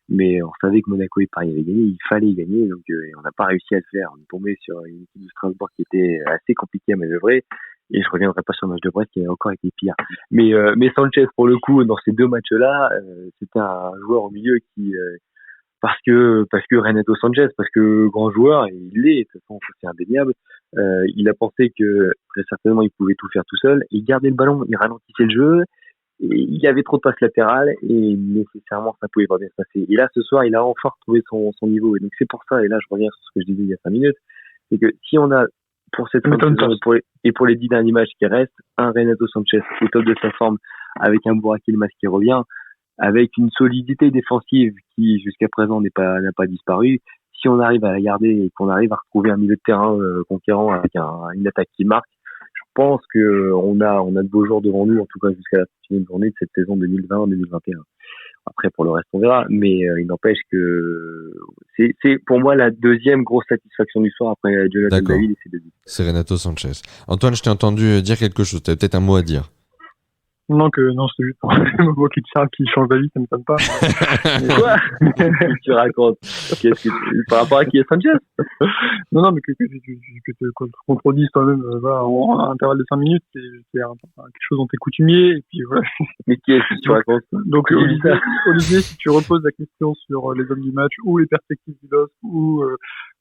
Mais on savait que Monaco et Paris avaient gagné, il fallait gagner, donc on n'a pas réussi à le faire. On est tombé sur une équipe de Strasbourg qui était assez compliquée à manœuvrer. Et je reviendrai pas sur le match de Brest qui a encore été pire. Mais Sanchez, pour le coup, dans ces 2 matchs-là, c'était un joueur au milieu qui parce que Renato Sanchez, parce que grand joueur, et il l'est, de toute façon c'est indéniable, il a pensé que très certainement il pouvait tout faire tout seul, et il gardait le ballon, il ralentissait le jeu, et il avait trop de passes latérales, et nécessairement ça pouvait pas bien se passer. Et là ce soir il a enfin retrouvé son niveau, et donc c'est pour ça, et là je reviens sur ce que je disais il y a 5 minutes, c'est que si on a pour cette fin de saison et pour les 10 derniers matchs qui restent, un Renato Sanchez au top de sa forme, avec un Burak Yilmaz qui revient, avec une solidité défensive qui jusqu'à présent n'a pas disparu, si on arrive à la garder et qu'on arrive à retrouver un milieu de terrain conquérant avec une attaque qui marque, je pense que on a de beaux jours devant nous, en tout cas jusqu'à la finale journée de cette saison 2020-2021. Après pour le reste on verra, mais il n'empêche que c'est pour moi la deuxième grosse satisfaction du soir après Jonathan David et ses 2 buts. C'est Renato Sanchez. Antoine, je t'ai entendu dire quelque chose, tu avais peut-être un mot à dire. Non, c'est juste pour moi qui change d'avis, ça ne m'étonne pas. Quoi? Tu racontes? Par rapport à qui est Sanchez? Non, mais que tu contredises toi-même, en intervalle de 5 minutes, c'est quelque chose dont t'es coutumier, et puis voilà. Mais qui est-ce que tu racontes? Donc, Olivier, si tu reposes la question sur les hommes du match, ou les perspectives du LOSC, ou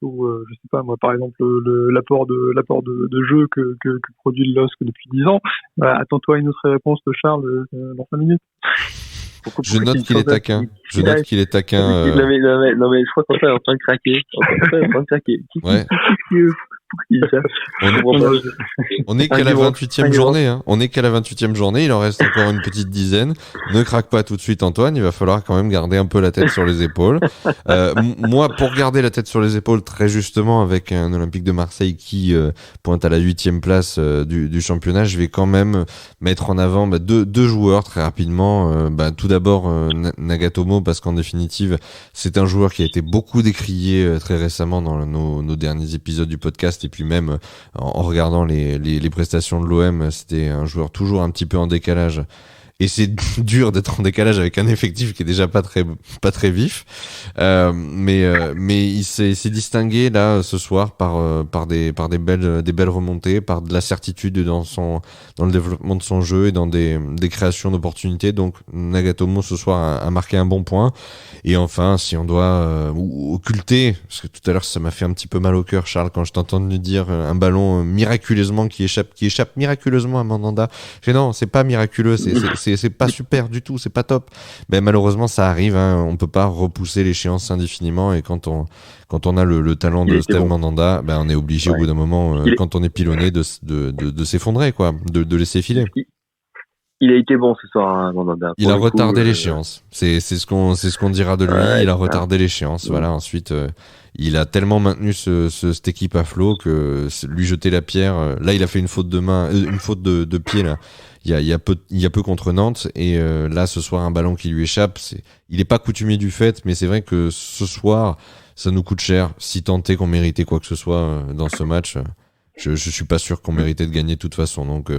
je sais pas, moi, par exemple, l'apport de jeu que produit le LOSC depuis 10 ans, attends-toi à une autre réponse de Charles dans 5 minutes. Je note qu'il est taquin. Non mais je crois qu'on est en train de craquer. Ouais. On est qu'à la 28e journée, hein. On est qu'à la 28e journée, il en reste encore une petite dizaine. Ne craque pas tout de suite, Antoine, il va falloir quand même garder un peu la tête sur les épaules. Moi, pour garder la tête sur les épaules, très justement, avec un Olympique de Marseille qui pointe à la 8e place du championnat, je vais quand même mettre en avant deux joueurs très rapidement. Tout d'abord, Nagatomo, parce qu'en définitive, c'est un joueur qui a été beaucoup décrié très récemment dans nos derniers épisodes du podcast. Et puis même en regardant les prestations de l'OM, c'était un joueur toujours un petit peu en décalage. Et c'est dur d'être en décalage avec un effectif qui est déjà pas très vif. Mais il s'est distingué là ce soir par des belles remontées, par de la certitude dans le développement de son jeu et dans des créations d'opportunités. Donc Nagatomo ce soir a marqué un bon point. Et enfin, si on doit occulter, parce que tout à l'heure ça m'a fait un petit peu mal au cœur, Charles, quand je t'entends nous dire un ballon miraculeusement qui échappe miraculeusement à Mandanda. Non, c'est pas miraculeux, c'est pas super du tout, c'est pas top. Mais malheureusement ça arrive, hein, on peut pas repousser l'échéance indéfiniment, et quand on a le talent de Steve Mandanda, on est obligé au bout d'un moment, quand on est pilonné, de s'effondrer, quoi, de laisser filer. Il a été bon ce soir, hein, Mandanda. Il a retardé l'échéance. C'est ce qu'on dira de lui. Il a retardé l'échéance. Voilà. Ensuite, il a tellement maintenu cette équipe à flot que lui jeter la pierre. Là, il a fait une faute de main, une faute de pied là. Il y a peu contre Nantes et là ce soir un ballon qui lui échappe. Il est pas coutumier du fait, mais c'est vrai que ce soir ça nous coûte cher. Si tant est qu'on méritait quoi que ce soit dans ce match, je suis pas sûr qu'on méritait de gagner de toute façon. Donc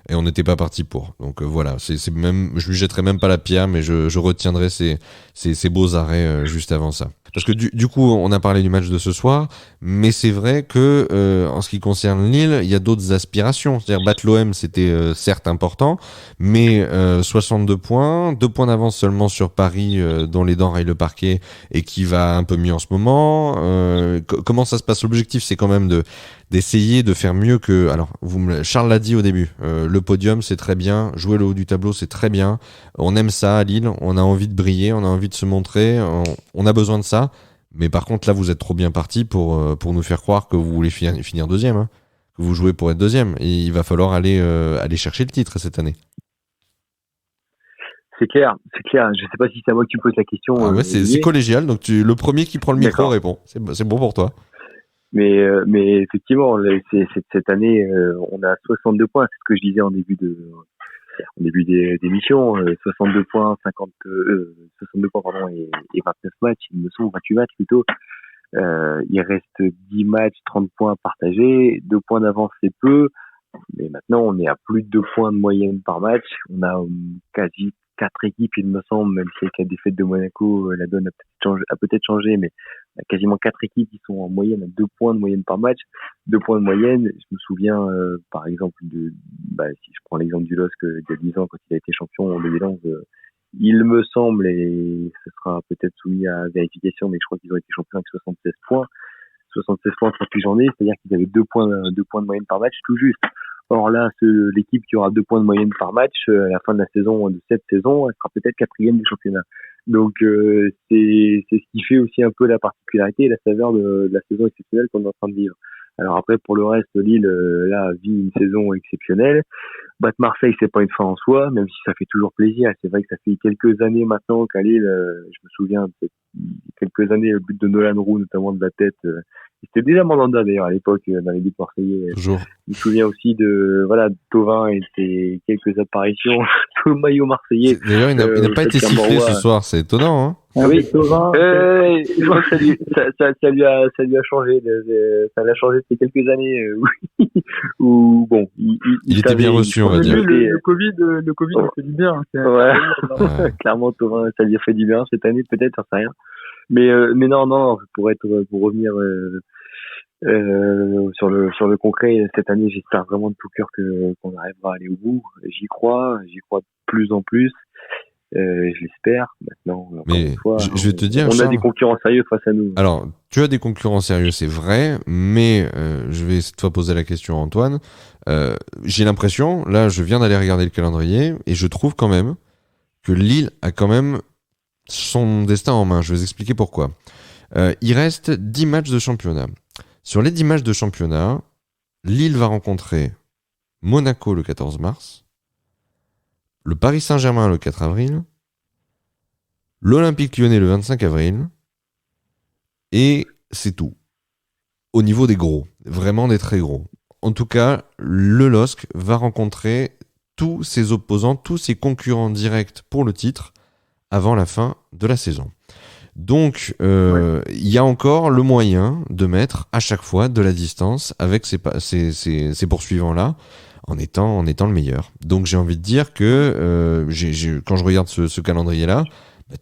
et on n'était pas parti pour. Donc voilà, c'est même, je lui jetterai même pas la pierre, mais je retiendrai ces beaux arrêts juste avant ça. Parce que du coup, on a parlé du match de ce soir, mais c'est vrai que en ce qui concerne Lille, il y a d'autres aspirations. C'est-à-dire battre l'OM, c'était certes important, mais 62 points, 2 points d'avance seulement sur Paris, dont les dents rayent le parquet et qui va un peu mieux en ce moment. Comment ça se passe? L'objectif, c'est quand même d'essayer de faire mieux que... Alors, Charles l'a dit au début, le podium, c'est très bien, jouer le haut du tableau, c'est très bien. On aime ça à Lille, on a envie de briller, on a envie de se montrer, on a besoin de ça. Mais par contre, là, vous êtes trop bien parti pour nous faire croire que vous voulez finir deuxième, hein, que vous jouez pour être deuxième. Et il va falloir aller chercher le titre cette année. C'est clair. Je sais pas si c'est à moi que tu poses la question. Ah ouais, c'est collégial, donc le premier qui prend le micro répond. C'est bon pour toi. Mais effectivement, cette année, on a 62 points. C'est ce que je disais en début d'émission. 62 points, 62 points, pardon, et 29 matchs. Il me semble 28 matchs plutôt. Il reste 10 matchs, 30 points partagés. 2 points d'avance, c'est peu. Mais maintenant, on est à plus de 2 points de moyenne par match. On a quasi 4 équipes, il me semble, même si avec la défaite de Monaco, la donne a peut-être changé, mais on a quasiment 4 équipes qui sont en moyenne à 2 points de moyenne par match. 2 points de moyenne, je me souviens, par exemple, si je prends l'exemple du LOSC il y a 10 ans, quand il a été champion en 2011, il me semble, et ce sera peut-être soumis à vérification, mais je crois qu'ils ont été champions avec 76 points. 76 points en 38 journées, c'est-à-dire qu'ils avaient 2 points de moyenne par match, tout juste. Or là, l'équipe qui aura 2 points de moyenne par match à la fin de la saison, de cette saison, elle sera peut-être 4e du championnat. Donc c'est ce qui fait aussi un peu la particularité et la saveur de la saison exceptionnelle qu'on est en train de vivre. Alors après, pour le reste, Lille là vit une saison exceptionnelle. Battre Marseille, c'est pas une fin en soi, même si ça fait toujours plaisir. C'est vrai que ça fait quelques années maintenant qu'à Lille, je me souviens, quelques années, le but de Nolan Roux, notamment de la tête. C'était déjà Mandanda d'ailleurs à l'époque dans les buts marseillais. Toujours. Je me souviens aussi de Thauvin et ses quelques apparitions sous le maillot marseillais. D'ailleurs, il n'a pas été sifflé ce soir, c'est étonnant, hein. Ah oui, Thauvin. Je crois que ça lui a changé. Ça l'a changé depuis quelques années où bon, il était bien reçu, on va dire. Le Covid a fait du bien. Ouais. Clairement, Thauvin, ça lui a fait du bien cette année, peut-être, ça sait rien. Mais non, pour revenir sur le concret, cette année, j'espère vraiment de tout cœur qu'on arrivera à aller au bout. J'y crois de plus en plus. Je l'espère. Maintenant, mais une fois, je vais te dire, on Charles, a des concurrents sérieux face à nous. Alors, tu as des concurrents sérieux, c'est vrai, mais je vais cette fois poser la question à Antoine. J'ai l'impression, là, je viens d'aller regarder le calendrier, et je trouve quand même que Lille a quand même son destin en main. Je vais vous expliquer pourquoi. Il reste 10 matchs de championnat. Sur les 10 matchs de championnat, Lille va rencontrer Monaco le 14 mars, le Paris Saint-Germain le 4 avril, l'Olympique Lyonnais le 25 avril, et c'est tout. Au niveau des gros, vraiment des très gros. En tout cas, le LOSC va rencontrer tous ses opposants, tous ses concurrents directs pour le titre avant la fin de la saison. Donc, il y a encore le moyen de mettre à chaque fois de la distance avec ces poursuivants-là en étant le meilleur. Donc, j'ai envie de dire que quand je regarde ce calendrier-là,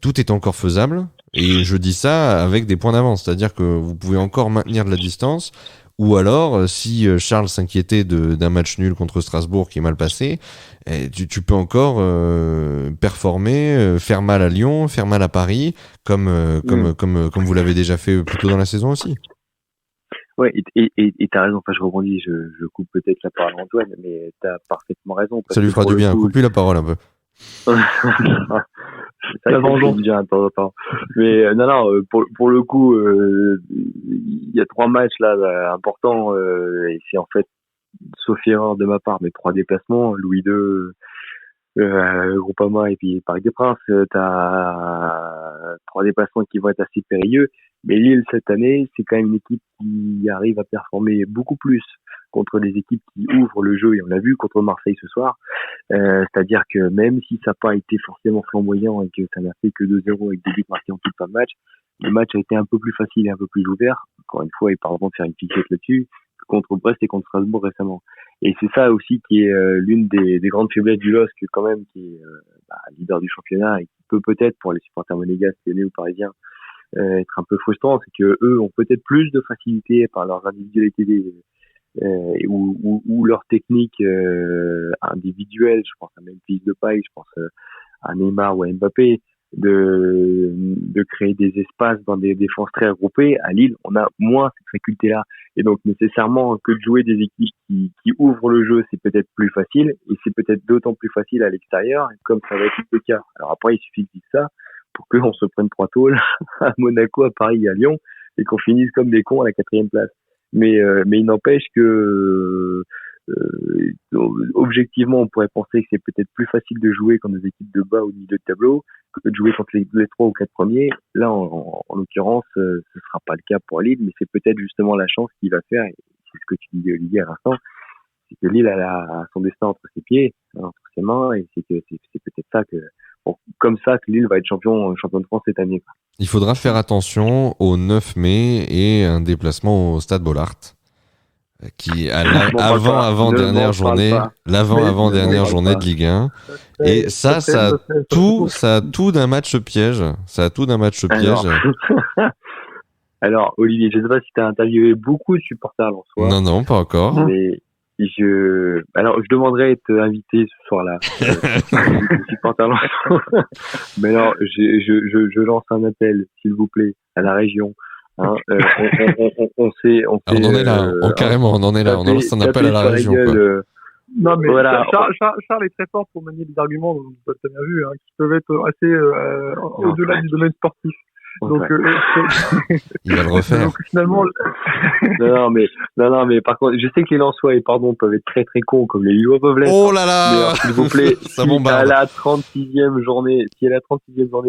tout est encore faisable. Et je dis ça avec des points d'avance. C'est-à-dire que vous pouvez encore maintenir de la distance. Ou alors, si Charles s'inquiétait d'un match nul contre Strasbourg qui est mal passé, tu peux encore performer, faire mal à Lyon, faire mal à Paris, comme vous l'avez déjà fait plus tôt dans la saison aussi. Ouais, et t'as raison. Enfin, je rebondis, je coupe peut-être la parole à Antoine, mais t'as parfaitement raison. Ça lui fera du bien. Coupe-lui la parole un peu. Ça fait bien de temps en temps. Mais non, pour le coup, il y a 3 matchs là importants, et c'est en fait, sauf erreur de ma part, mais 3 déplacements. Louis II, Groupama et puis Parc des Princes, t'as 3 déplacements qui vont être assez périlleux. Mais Lille, cette année, c'est quand même une équipe qui arrive à performer beaucoup plus contre les équipes qui ouvrent le jeu, et on l'a vu contre Marseille ce soir. C'est-à-dire que même si ça n'a pas été forcément flamboyant et que ça n'a fait que 2-0 avec des buts marqués en toute fin de match, le match a été un peu plus facile et un peu plus ouvert. Encore une fois, et pardon de faire une piquette là-dessus, contre Brest et contre Strasbourg récemment. Et c'est ça aussi qui est l'une des grandes faiblesses du LOSC, quand même, qui est leader du championnat et qui peut peut-être, pour les supporters monégasques, lyonnais ou parisiens, être un peu frustrant, c'est que eux ont peut-être plus de facilité par leurs individualités ou leur technique individuelle. Je pense à Memphis Depay, je pense à Neymar ou à Mbappé, de créer des espaces dans des défenses très regroupées. À Lille, on a moins cette faculté-là, et donc nécessairement que de jouer des équipes qui ouvrent le jeu, c'est peut-être plus facile, et c'est peut-être d'autant plus facile à l'extérieur, comme ça va être le cas. Alors après, il suffit de dire ça pour qu'on se prenne 3 tôles à Monaco, à Paris et à Lyon, et qu'on finisse comme des cons à la 4e place. Mais il n'empêche que objectivement, on pourrait penser que c'est peut-être plus facile de jouer contre des équipes de bas ou de milieu de tableau que de jouer contre les 3 ou 4 premiers. Là, en l'occurrence, ce sera pas le cas pour Lille, mais c'est peut-être justement la chance qu'il va faire, et c'est ce que tu disais, Olivier, à l'instant, c'est que Lille a son destin entre ses pieds, entre ses mains, et c'est peut-être ça que, comme ça que Lille va être champion de France cette année, quoi. Il faudra faire attention au 9 mai et un déplacement au Stade Bollaert, qui avant-dernière journée de Ligue 1. Et ça a tout d'un match piège. Alors, Olivier, je ne sais pas si tu as interviewé beaucoup de supporters lensois. Non, pas encore. Mais je demanderais à être invité ce soir-là. Supporters lensois. Mais alors, je lance un appel, s'il vous plaît, à la région. Hein, on en est là, carrément, on en est là. On lance un appel à la région. Non, mais voilà. Charles est très fort pour manier des arguments, tu as bien vu, qui peuvent être assez au-delà du domaine sportif. Donc, il va le refaire. Donc, finalement, non, mais par contre, je sais que les Lensois peuvent être très très cons, comme les Lillois peuvent l'être. Oh là là! Mais alors, s'il vous plaît, si à la 36e journée,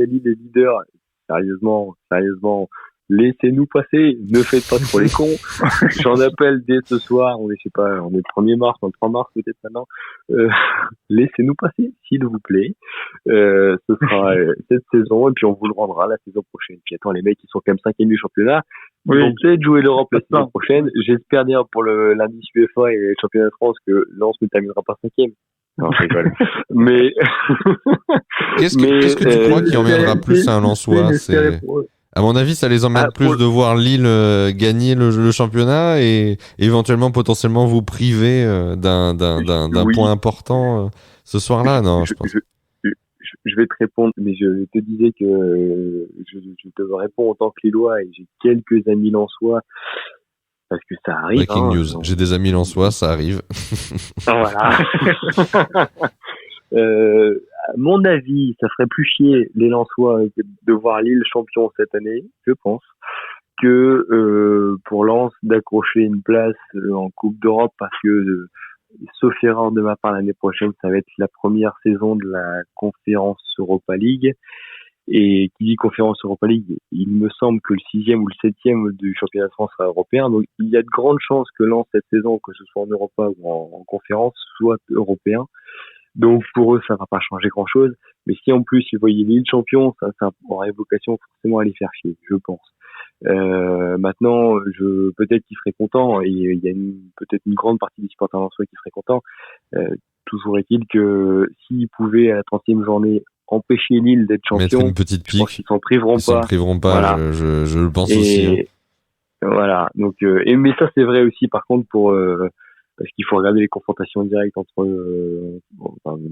Lille est leader, sérieusement, laissez-nous passer, ne faites pas trop les cons. J'en appelle dès ce soir, on est le 1er mars, le 3 mars peut-être maintenant. Laissez-nous passer, s'il vous plaît. Ce sera cette saison, et puis on vous le rendra la saison prochaine. Puis attends, les mecs, ils sont quand même 5e du championnat. Ils vont peut-être jouer l'Europe la saison prochaine. J'espère d'ailleurs pour l'indice UEFA et le championnat de France que Lens ne terminera pas 5e. Non, je rigole. Mais qu'est-ce que tu crois qui emmènera plus à un Lensois? À mon avis, ça les emmène plus de voir Lille gagner le championnat et éventuellement, potentiellement, vous priver d'un point important ce soir-là. Non, je pense. Je vais te répondre, mais je te disais que je te réponds en tant que Lillois, et j'ai quelques amis lensois, parce que ça arrive. Breaking news. J'ai des amis lensois, ça arrive. Voilà. À mon avis, ça ferait plus chier les Lensois de voir Lille champion cette année, je pense, que pour Lens d'accrocher une place en Coupe d'Europe, parce que, sauf erreur de ma part, l'année prochaine, ça va être la première saison de la Conférence Europa League. Et qui dit Conférence Europa League, il me semble que le 6e ou le 7e du championnat de France sera européen. Donc il y a de grandes chances que Lens cette saison, que ce soit en Europa ou en Conférence, soit européen. Donc pour eux, ça va pas changer grand-chose. Mais si en plus ils voyaient Lille champion, ça aurait vocation forcément à les faire chier, je pense. Maintenant, peut-être qu'ils seraient contents, et il y a peut-être une grande partie des supporters lensois qui seraient contents. Toujours est-il que s'ils pouvaient à la 30e journée empêcher Lille d'être champion, mettre une petite pique, je pense qu'ils s'en priveront pas. Voilà. Je le pense aussi. Voilà. Donc, mais ça c'est vrai aussi par contre parce qu'il faut regarder les confrontations directes entre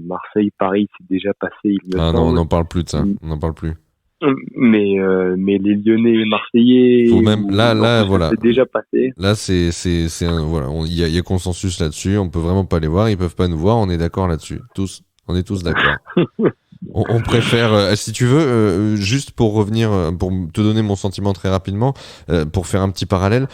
Marseille, Paris, c'est déjà passé. Non, on n'en parle plus de ça. On n'en parle plus. Mais les Lyonnais et Marseillais, ou même là, voilà. C'est déjà passé. Là, voilà, il y a consensus là-dessus. On peut vraiment pas les voir, ils peuvent pas nous voir. On est d'accord là-dessus. On est tous d'accord. On préfère, si tu veux, juste pour revenir, pour te donner mon sentiment très rapidement, pour faire un petit parallèle,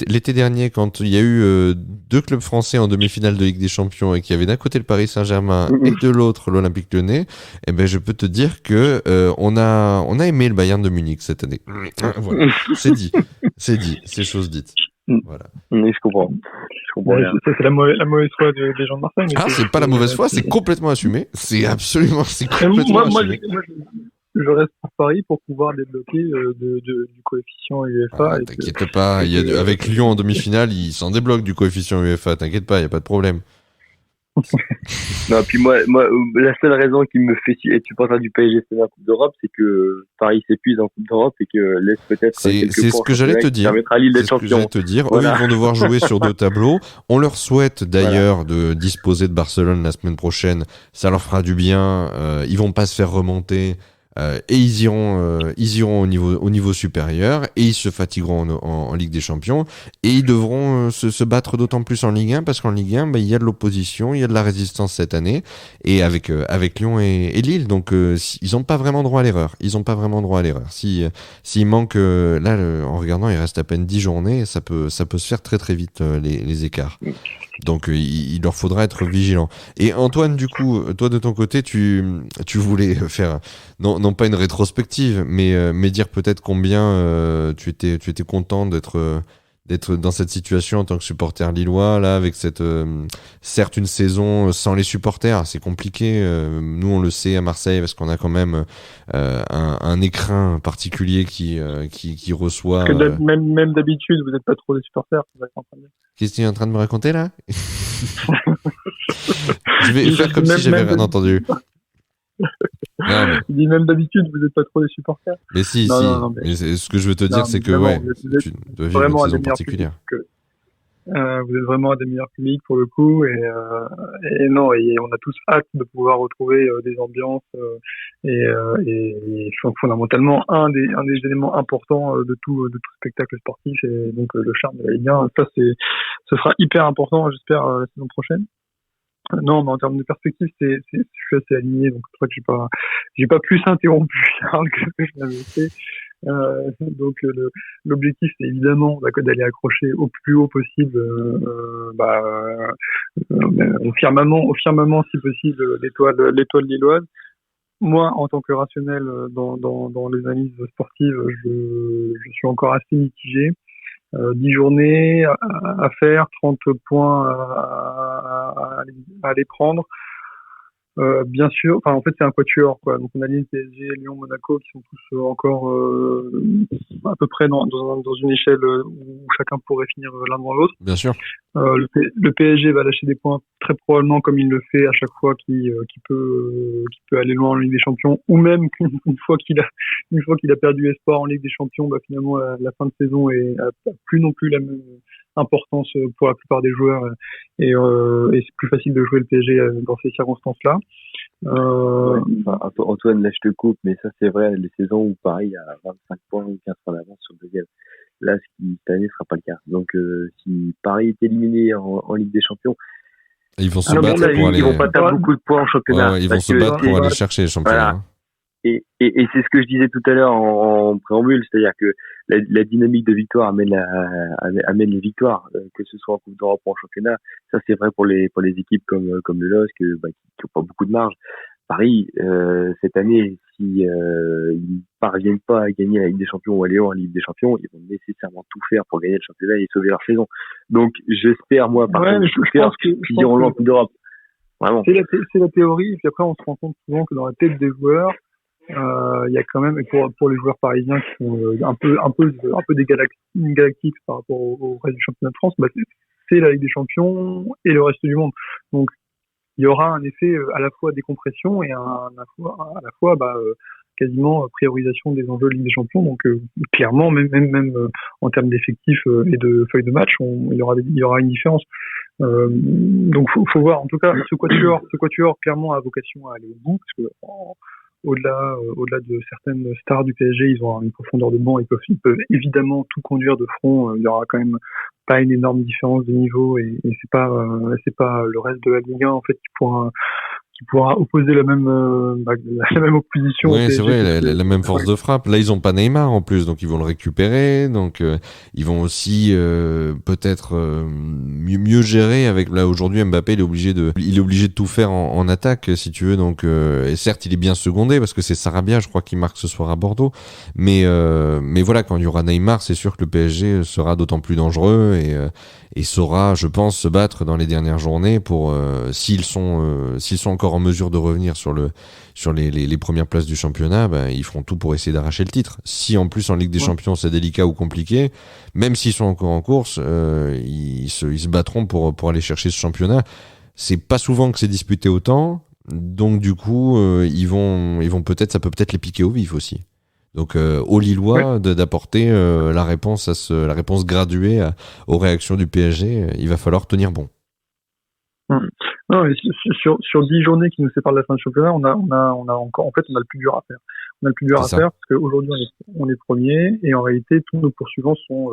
l'été dernier, quand il y a eu 2 clubs français en demi-finale de Ligue des Champions et qu'il y avait d'un côté le Paris Saint-Germain et de l'autre l'Olympique Lyonnais, eh ben je peux te dire que on a aimé le Bayern de Munich cette année. Voilà, c'est dit, c'est chose dite. Voilà. Oui, je comprends. Bien. Ça, c'est la mauvaise foi des gens de Marseille. Ah, c'est pas la mauvaise foi, c'est complètement assumé. C'est complètement assumé. Moi, je reste pour Paris pour pouvoir débloquer du coefficient UEFA. Ah, t'inquiète pas, avec Lyon en demi-finale, ils s'en débloquent du coefficient UEFA. T'inquiète pas, il y a pas de problème. Non, puis moi, la seule raison qui me fait être supporter du PSG en Coupe d'Europe, c'est que Paris s'épuise en Coupe d'Europe et que laisse peut-être. C'est ce que j'allais te dire. Voilà. Eux, ils vont devoir jouer sur 2 tableaux. On leur souhaite d'ailleurs de disposer de Barcelone la semaine prochaine. Ça leur fera du bien. Ils vont pas se faire remonter. Et ils iront au niveau supérieur et ils se fatigueront en Ligue des Champions et ils devront se battre d'autant plus en Ligue 1 parce qu'en Ligue 1 il y a de l'opposition, il y a de la résistance cette année et avec Lyon et Lille, donc ils n'ont pas vraiment droit à l'erreur. S'il manque là en regardant, il reste à peine 10 journées, ça peut se faire très très vite les écarts. Donc il leur faudra être vigilant. Et Antoine, du coup, toi de ton côté, tu voulais faire non pas une rétrospective, mais dire peut-être combien tu étais content d'être dans cette situation en tant que supporter lillois là, avec cette certes une saison sans les supporters, c'est compliqué. Nous on le sait à Marseille parce qu'on a quand même un écrin particulier qui reçoit. Parce que même d'habitude, vous n'êtes pas trop des supporters. Qu'est-ce que tu es en train de me raconter là? Je vais faire comme si j'avais rien entendu. Non, mais... Je dis même d'habitude, vous n'êtes pas trop des supporters. Mais si. Mais ce que je veux te dire, c'est que tu dois vivre une saison particulière. Vous êtes vraiment à des meilleurs publics pour le coup, et on a tous hâte de pouvoir retrouver des ambiances et fondamentalement un des éléments importants de tout spectacle sportif, et donc le charme de la Ligue 1. Ça, ce sera hyper important, j'espère, la saison prochaine. Non, mais en termes de perspective, je suis assez aligné, donc je crois que j'ai pas plus interrompu Charles que je l'avais fait. Donc l'objectif, c'est évidemment d'aller accrocher au plus haut possible au firmament si possible l'étoile lilloise. Moi, en tant que rationnel dans les analyses sportives, je suis encore assez mitigé. 10 journées à faire, 30 points à aller prendre. Bien sûr, en fait c'est un quatuor quoi. Donc on a Lille, PSG, Lyon, Monaco qui sont tous encore à peu près dans une échelle où chacun pourrait finir l'un devant l'autre. Bien sûr. Le PSG va lâcher des points très probablement comme il le fait à chaque fois qu'il peut aller loin en Ligue des Champions, ou même une fois qu'il a perdu espoir en Ligue des Champions, finalement la fin de saison a plus non plus la même importance pour la plupart des joueurs et c'est plus facile de jouer le PSG dans ces circonstances-là. Antoine, là je te coupe, mais ça c'est vrai, les saisons où Paris a 25 points ou 15 points d'avance sur le deuxième. Là, cette année ne sera pas le cas. Donc si Paris est éliminé en Ligue des Champions, ils vont se battre pour aller. Ils vont pas perdre beaucoup de points en championnat. Ils vont se battre pour aller chercher les championnats. Voilà. Et c'est ce que je disais tout à l'heure en préambule, c'est-à-dire que la dynamique de victoire amène les victoires, que ce soit en Coupe d'Europe ou en championnat. Ça c'est vrai pour les équipes comme le LOSC qui n'ont pas beaucoup de marge. Paris cette année, si ils parviennent pas à gagner la Ligue des Champions ou aller en Ligue des Champions, ils vont nécessairement tout faire pour gagner le championnat et sauver leur saison. Donc j'espère moi qu'ils iront loin en Coupe d'Europe. Vraiment. C'est la théorie, et puis après on se rend compte souvent que dans la tête des joueurs, il y a quand même, pour les joueurs parisiens qui sont un peu des galactiques par rapport au reste du championnat de France, c'est la Ligue des Champions et le reste du monde. Donc il y aura un effet à la fois décompression et à la fois quasiment priorisation des enjeux de Ligue des Champions. Donc clairement, même en termes d'effectifs et de feuilles de match, il y aura une différence. Donc faut voir. En tout cas, ce quatuor clairement a vocation à aller au bout, parce que au-delà de certaines stars du PSG, ils ont une profondeur de banc, ils peuvent évidemment tout conduire de front. Il y aura quand même pas une énorme différence de niveau, et c'est pas le reste de la Ligue 1 en fait qui pourra opposer la même opposition. Oui, c'est vrai, la même force de frappe. Là, ils ont pas Neymar en plus, donc ils vont le récupérer. Donc ils vont aussi peut-être mieux gérer avec. Là aujourd'hui, Mbappé, il est obligé de tout faire en attaque, si tu veux. Donc et certes, il est bien secondé parce que c'est Sarabia, je crois, qui marque ce soir à Bordeaux. Mais voilà, quand il y aura Neymar, c'est sûr que le PSG sera d'autant plus dangereux et saura, je pense, se battre dans les dernières journées pour s'ils sont encore en mesure de revenir sur les premières places du championnat, ben, ils feront tout pour essayer d'arracher le titre. Si en plus en Ligue des Champions c'est délicat ou compliqué, même s'ils sont encore en course, ils se battront pour aller chercher ce championnat. C'est pas souvent que c'est disputé autant, donc du coup ils vont peut-être, ça peut peut-être les piquer au vif aussi. Donc aux Lillois d'apporter la réponse graduée aux réactions du PSG, il va falloir tenir bon. Non, sur 10 journées qui nous séparent de la fin du championnat, on a encore, en fait, on a le plus dur à faire. On a le plus dur à faire parce qu'aujourd'hui on est premier et en réalité tous nos poursuivants sont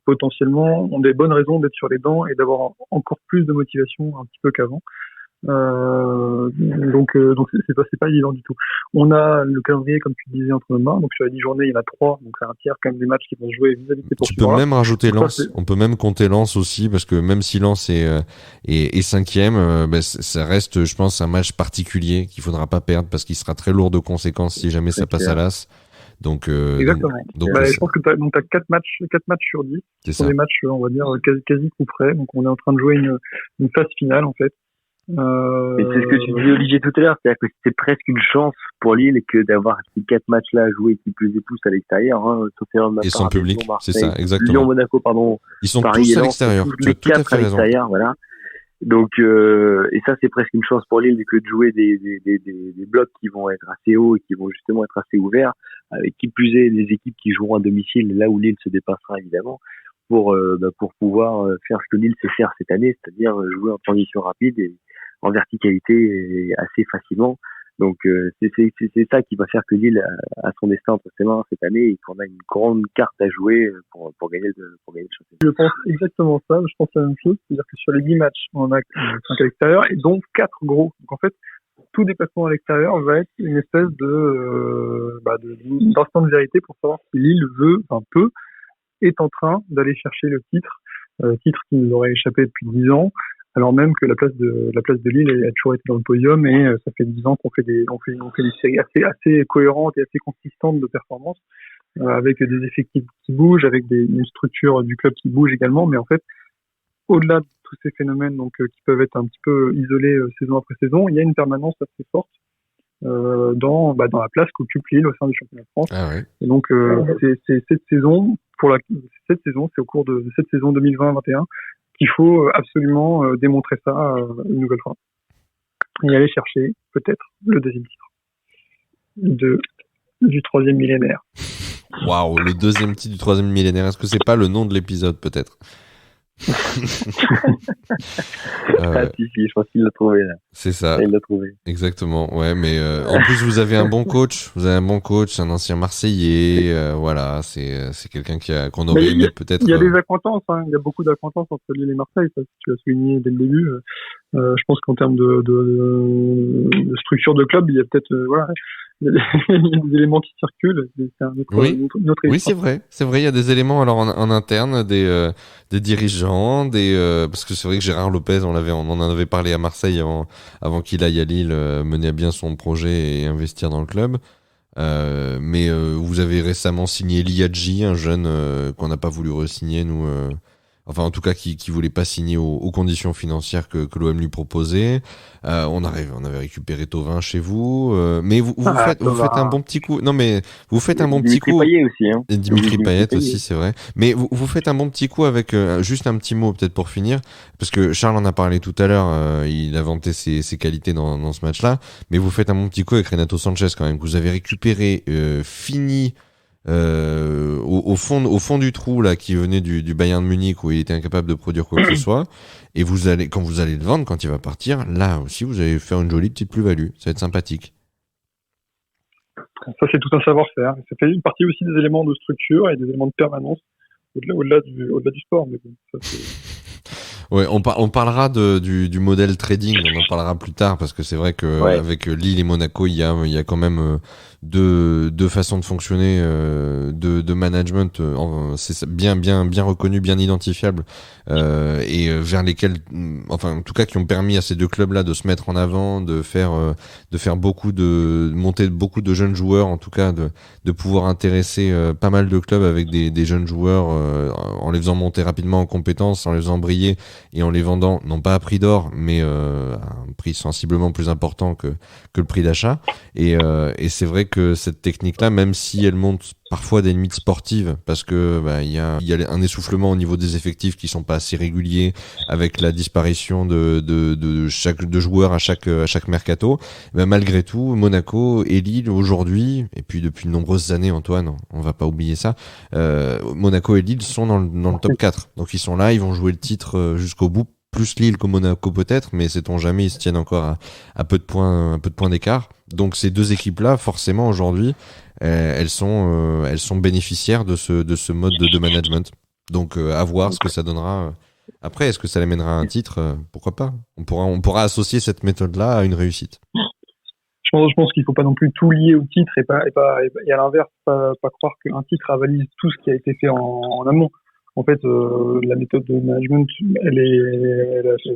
potentiellement ont des bonnes raisons d'être sur les dents et d'avoir encore plus de motivation un petit peu qu'avant. Donc c'est pas évident du tout. On a le calendrier, comme tu disais, entre nos mains. Donc sur les 10 journées, il y en a 3. Donc c'est un tiers quand même des matchs qui vont se jouer vis-à-vis des poursuivants. Tu peux même rajouter Lens. On peut même compter Lens aussi parce que même si Lens est cinquième, ça reste, je pense, un match particulier qu'il faudra pas perdre parce qu'il sera très lourd de conséquences si jamais ça passe à l'as. Donc exactement. Je pense que t'as 4 matchs sur 10. Ce sont des matchs, on va dire, quasi coup près. Donc on est en train de jouer une phase finale en fait. Mais c'est ce que tu disais, Olivier, tout à l'heure, c'est-à-dire que c'est presque une chance pour Lille que d'avoir ces 4 matchs-là à jouer qui plus et plus à l'extérieur, et sans public, c'est ça, exactement. Lyon, Monaco, pardon. Ils sont tous à l'extérieur. Tu as tout à fait raison. Voilà. Donc, et ça, c'est presque une chance pour Lille que de jouer des blocs qui vont être assez hauts et qui vont justement être assez ouverts, avec qui plus est les équipes qui joueront à domicile, là où Lille se dépassera évidemment, pour pouvoir faire ce que Lille sait faire cette année, c'est-à-dire jouer en transition rapide et en verticalité assez facilement. Donc c'est ça qui va faire que Lille a son destin entre ses mains cette année et qu'on a une grande carte à jouer pour gagner le championnat. Je pense exactement ça, je pense la même chose, c'est-à-dire que sur les 10 matchs, on a 5 à l'extérieur et donc 4 gros. Donc en fait, tout déplacement à l'extérieur va être une espèce d'instant de vérité pour savoir si Lille peut, est en train d'aller chercher le titre qui nous aurait échappé depuis 10 ans. Alors même que la place de Lille a toujours été dans le podium et ça fait 10 ans qu'on fait des séries assez cohérentes et assez consistantes de performances avec des effectifs qui bougent, avec une structure du club qui bouge également. Mais en fait, au-delà de tous ces phénomènes qui peuvent être un petit peu isolés saison après saison, il y a une permanence assez forte dans la place qu'occupe Lille au sein du championnat de France. Ah ouais. Et donc c'est cette saison c'est au cours de cette saison 2020-21 qu'il faut absolument démontrer ça une nouvelle fois et aller chercher peut-être le deuxième titre du troisième millénaire. Waouh, le deuxième titre du troisième millénaire. Est-ce que c'est pas le nom de l'épisode peut-être? Si, je pense qu'il l'a trouvé là. C'est ça. Il l'a trouvé. Exactement. Ouais, mais en plus vous avez un bon coach. Vous avez un bon coach, un ancien Marseillais. Voilà, c'est quelqu'un qu'on aurait aimé peut-être. Il y a des acquaintances. Il y a beaucoup d'acquaintances entre Lille et Marseille. Ça, tu l'as souligné dès le début. Je pense qu'en termes de structure de club, il y a peut-être il y a des éléments qui circulent. C'est une autre oui, c'est vrai. Il y a des éléments alors en interne, des dirigeants, parce que c'est vrai que Gérard Lopez, on en avait parlé à Marseille avant qu'il aille à Lille mener à bien son projet et investir dans le club. Mais vous avez récemment signé Liadji, un jeune qu'on n'a pas voulu re-signer, nous. Enfin, en tout cas, qui voulait pas signer aux conditions financières que l'OM lui proposait. On avait récupéré Thauvin chez vous, mais vous faites un bon petit coup. Non, mais vous faites un bon petit coup. Dimitri Payet aussi, hein. Et Dimitri Payet aussi, c'est vrai. Mais vous faites un bon petit coup avec juste un petit mot peut-être pour finir, parce que Charles en a parlé tout à l'heure. Il a vanté ses qualités dans ce match-là. Mais vous faites un bon petit coup avec Renato Sanchez quand même, que vous avez récupéré, fini. Au fond du trou là qui venait du Bayern de Munich où il était incapable de produire quoi que ce soit, et quand vous allez le vendre quand il va partir, là aussi vous allez faire une jolie petite plus-value, ça va être sympathique. Ça c'est tout un savoir-faire, ça fait une partie aussi des éléments de structure et des éléments de permanence au-delà du sport, mais bon, ça c'est... Ouais, on parlera du modèle trading, on en parlera plus tard parce que c'est vrai que avec Lille et Monaco, il y a quand même deux façons de fonctionner, de management, c'est bien reconnu, bien identifiable, et vers lesquels, enfin en tout cas qui ont permis à ces deux clubs-là de se mettre en avant, de faire monter beaucoup de jeunes joueurs, en tout cas de pouvoir intéresser pas mal de clubs avec des jeunes joueurs, en les faisant monter rapidement en compétences, en les faisant briller et en les vendant, non pas à prix d'or, mais à un prix sensiblement plus important que le prix d'achat. Et c'est vrai que cette technique-là, même si elle monte parfois des limites sportives, parce que il y a un essoufflement au niveau des effectifs qui sont pas assez réguliers, avec la disparition de joueurs à chaque mercato. Malgré tout, Monaco et Lille aujourd'hui, et puis depuis de nombreuses années, Antoine, on va pas oublier ça, Monaco et Lille sont dans le top 4. Donc ils sont là, ils vont jouer le titre jusqu'au bout. Plus Lille que Monaco peut-être, mais sait-on jamais, ils se tiennent encore à peu de points d'écart. Donc ces deux équipes-là, forcément aujourd'hui, elles sont bénéficiaires de ce mode de management. Donc à voir ce que ça donnera. Après, est-ce que ça les mènera à un titre? Pourquoi pas? On pourra associer cette méthode-là à une réussite. Je pense qu'il faut pas non plus tout lier au titre et à l'inverse, pas croire qu'un titre avalise tout ce qui a été fait en amont. En fait, la méthode de management, elle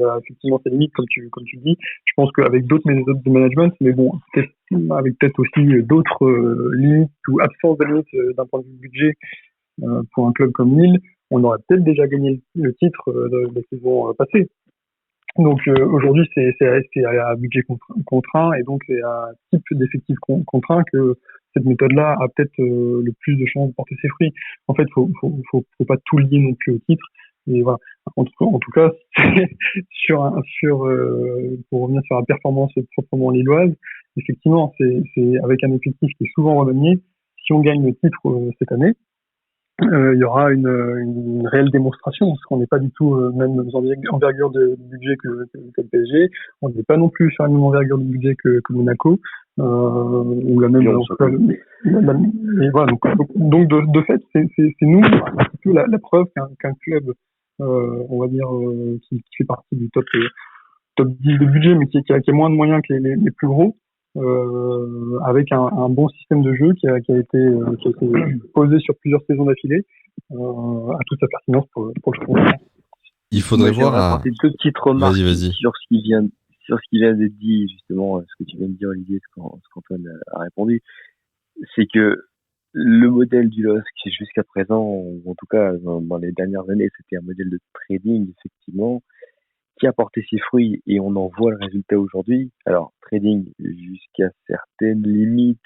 a effectivement ses limites, comme tu le dis. Je pense qu'avec d'autres méthodes de management, mais bon, avec peut-être aussi d'autres limites ou absence de limites d'un point de vue budget pour un club comme Lille, on aurait peut-être déjà gagné le titre de la saison passée. Donc aujourd'hui, c'est à budget contraint et donc c'est à type d'effectif contraint que cette méthode-là a peut-être le plus de chances de porter ses fruits. En fait, faut pas tout lier non plus au titre. Et voilà. En tout cas, pour revenir sur la performance proprement lilloise, effectivement, c'est avec un effectif qui est souvent remanié. Si on gagne le titre cette année, il y aura une réelle démonstration, parce qu'on n'est pas du tout même envergure de budget que le PSG, on n'est pas non plus sur la même envergure de budget que Monaco, ou la même. Et voilà, donc de fait, c'est nous un petit peu la preuve qu'un club, on va dire, qui fait partie du top 10 de budget, mais qui a moins de moyens que les plus gros. Avec un bon système de jeu qui a été posé sur plusieurs saisons d'affilée, a toute sa pertinence pour le sport. Il faudrait voir une petite remarque vas-y. sur ce qui vient d'être dit, justement, ce que tu viens de dire, Olivier, ce qu'Antoine a répondu, c'est que le modèle du LOSC jusqu'à présent, ou en tout cas dans les dernières années, c'était un modèle de trading, effectivement, qui a porté ses fruits et on en voit le résultat aujourd'hui. Alors, trading jusqu'à certaines limites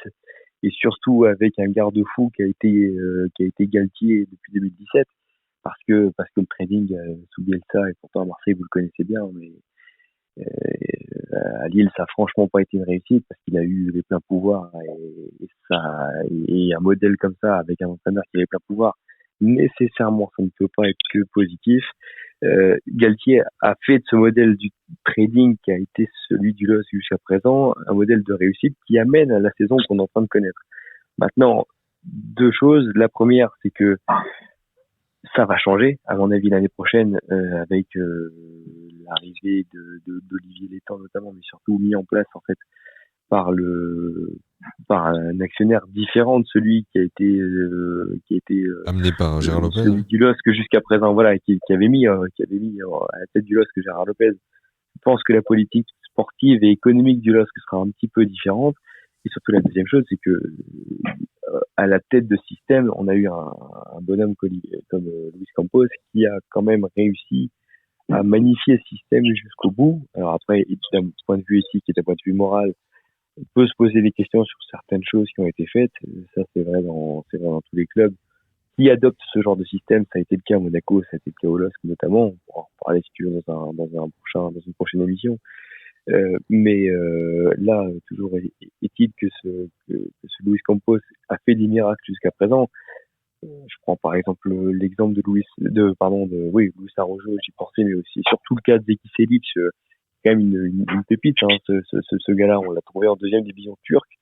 et surtout avec un garde-fou qui a été Galtier depuis 2017 parce que le trading sous Bielsa et pourtant à Marseille vous le connaissez bien, mais à Lille ça a franchement pas été une réussite parce qu'il a eu les pleins pouvoirs et un modèle comme ça avec un entraîneur qui a les pleins pouvoirs, nécessairement ça ne peut pas être que positif. Galtier a fait de ce modèle du trading qui a été celui du LOSC jusqu'à présent un modèle de réussite qui amène à la saison qu'on est en train de connaître. Maintenant, deux choses. La première, c'est que ça va changer, à mon avis, l'année prochaine, avec l'arrivée d'Olivier Létang notamment, mais surtout mis en place en fait par un actionnaire différent de celui qui a été amené par Gérard Lopez, celui du LOSC jusqu'à présent, voilà, qui avait mis à la tête du LOSC Gérard Lopez. Je pense que la politique sportive et économique du LOSC sera un petit peu différente. Et surtout la deuxième chose, c'est que à la tête de système, on a eu un bonhomme comme Luis Campos qui a quand même réussi à magnifier ce système jusqu'au bout. Alors après, d'un point de vue éthique et d'un point de vue moral, on peut se poser des questions sur certaines choses qui ont été faites. Ça, c'est vrai dans tous les clubs qui adoptent ce genre de système. Ça a été le cas à Monaco, ça a été le cas au LOSC notamment. On pourra en parler si tu veux dans une prochaine émission. Mais là, toujours est-il que ce Luis Campos a fait des miracles jusqu'à présent. Je prends par exemple l'exemple de Luis Araujo, j'y pensais, mais aussi surtout le cas de Zeki Selic, quand même une pépite. Hein, ce gars-là, on l'a trouvé en deuxième division turque.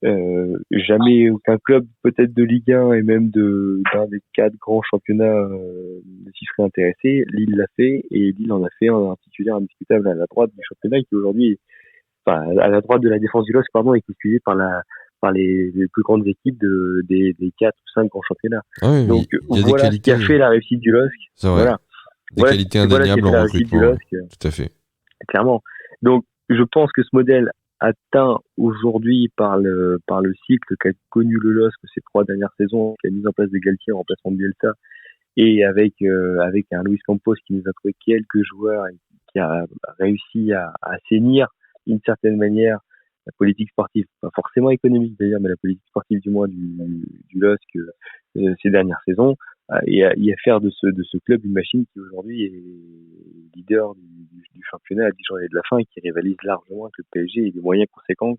Jamais aucun club peut-être de Ligue 1 et même d'un des 4 grands championnats ne s'y serait intéressé. Lille l'a fait et Lille en a fait un titulaire indiscutable à la droite du championnat qui aujourd'hui, enfin à la droite de la défense du LOSC, pardon, est constitué par les plus grandes équipes des 4 ou 5 grands championnats. Ah oui, Donc il y a voilà des qualités, ce qui a fait la réussite du LOSC. c'est vrai. Voilà. Des qualités indéniables en recrutement. Tout à fait. Clairement. Donc je pense que ce modèle atteint aujourd'hui par le cycle qu'a connu le LOSC ces 3 dernières saisons, qui a mis en place de Galtier en remplacement de Bielsa, et avec un Luis Campos qui nous a trouvé quelques joueurs et qui a réussi à assainir d'une certaine manière la politique sportive, pas forcément économique d'ailleurs, mais la politique sportive du moins du LOSC ces dernières saisons, et à faire de ce club une machine qui aujourd'hui est leader du championnat à 10 journées de la fin et qui rivalise largement avec le PSG et des moyens conséquents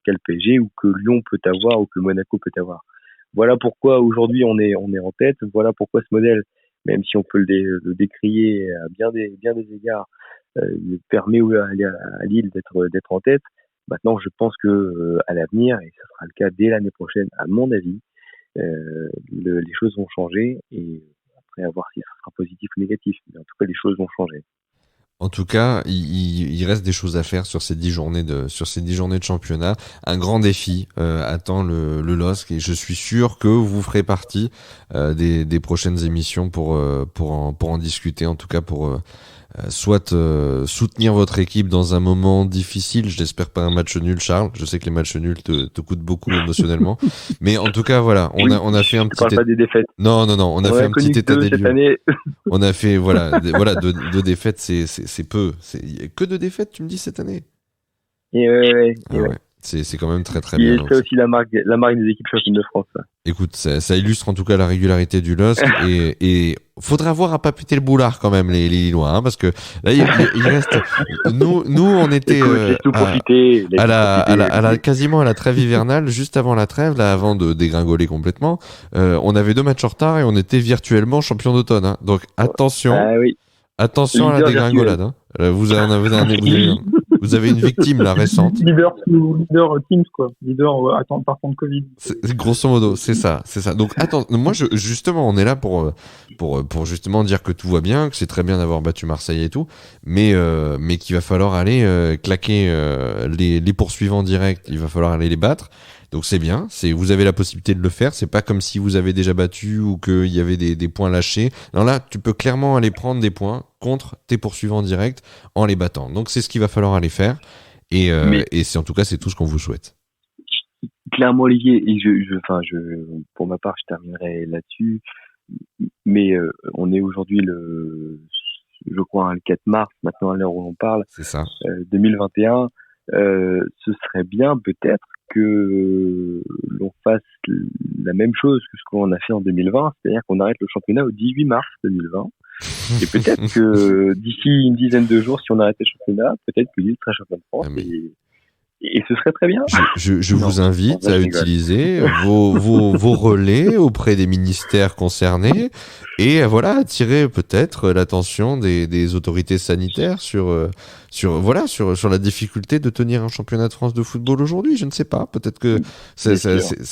qu'a le PSG ou que Lyon peut avoir ou que Monaco peut avoir. Voilà pourquoi aujourd'hui on est en tête. Voilà pourquoi ce modèle, même si on peut le décrier à bien des égards, permet à Lille d'être en tête. Maintenant, je pense que à l'avenir, et ce sera le cas dès l'année prochaine, à mon avis, les choses vont changer et après à voir si ce sera positif ou négatif. Mais en tout cas, les choses vont changer. En tout cas, il reste des choses à faire sur ces 10 journées de championnat. Un grand défi attend le LOSC et je suis sûr que vous ferez partie des prochaines émissions pour en discuter. En tout cas, pour soit soutenir votre équipe dans un moment difficile. Je n'espère pas un match nul, Charles. Je sais que les matchs nuls te coûtent beaucoup émotionnellement, mais en tout cas, voilà, on a fait un petit. Je parle pas des défaites. Non, on a fait un petit état des lieux. Cette année. On a fait deux défaites, c'est peu. Que 2 défaites, tu me dis, cette année? Ouais. C'est quand même très très bien. C'est aussi la marque des équipes championnes de France. Ça. Écoute, ça illustre en tout cas la régularité du LOSC et faudra voir à pas péter le boulard quand même les Lillois, hein, parce que là il reste. Nous on était quasiment à la trêve hivernale, juste avant la trêve, là avant de dégringoler complètement. On avait 2 matchs en retard et on était virtuellement champion d'automne. Hein. Donc attention. Ah oui. Attention à la dégringolade. Hein. Vous avez une victime là récente. Leader Teams quoi. Leader partant de Covid. Grosso modo, c'est ça. Donc attends, moi justement, on est là pour justement dire que tout va bien, que c'est très bien d'avoir battu Marseille et tout, mais qu'il va falloir aller claquer les poursuivants directs. Il va falloir aller les battre. Donc c'est bien, vous avez la possibilité de le faire, c'est pas comme si vous avez déjà battu ou qu'il y avait des points lâchés. Non, là, tu peux clairement aller prendre des points contre tes poursuivants directs en les battant. Donc c'est ce qu'il va falloir aller faire et c'est en tout cas c'est tout ce qu'on vous souhaite. Clairement Olivier, et pour ma part je terminerai là-dessus, mais on est aujourd'hui je crois le 4 mars maintenant à l'heure où on parle. C'est ça. 2021, ce serait bien peut-être que l'on fasse la même chose que ce qu'on a fait en 2020, c'est-à-dire qu'on arrête le championnat au 18 mars 2020. Et peut-être que d'ici une dizaine de jours, si on arrête le championnat, peut-être que Lille sera champion de France. Et ce serait très bien. Je vous invite à utiliser vos relais auprès des ministères concernés et voilà, attirer peut-être l'attention des autorités sanitaires sur la difficulté de tenir un championnat de France de football aujourd'hui. Je ne sais pas. Peut-être que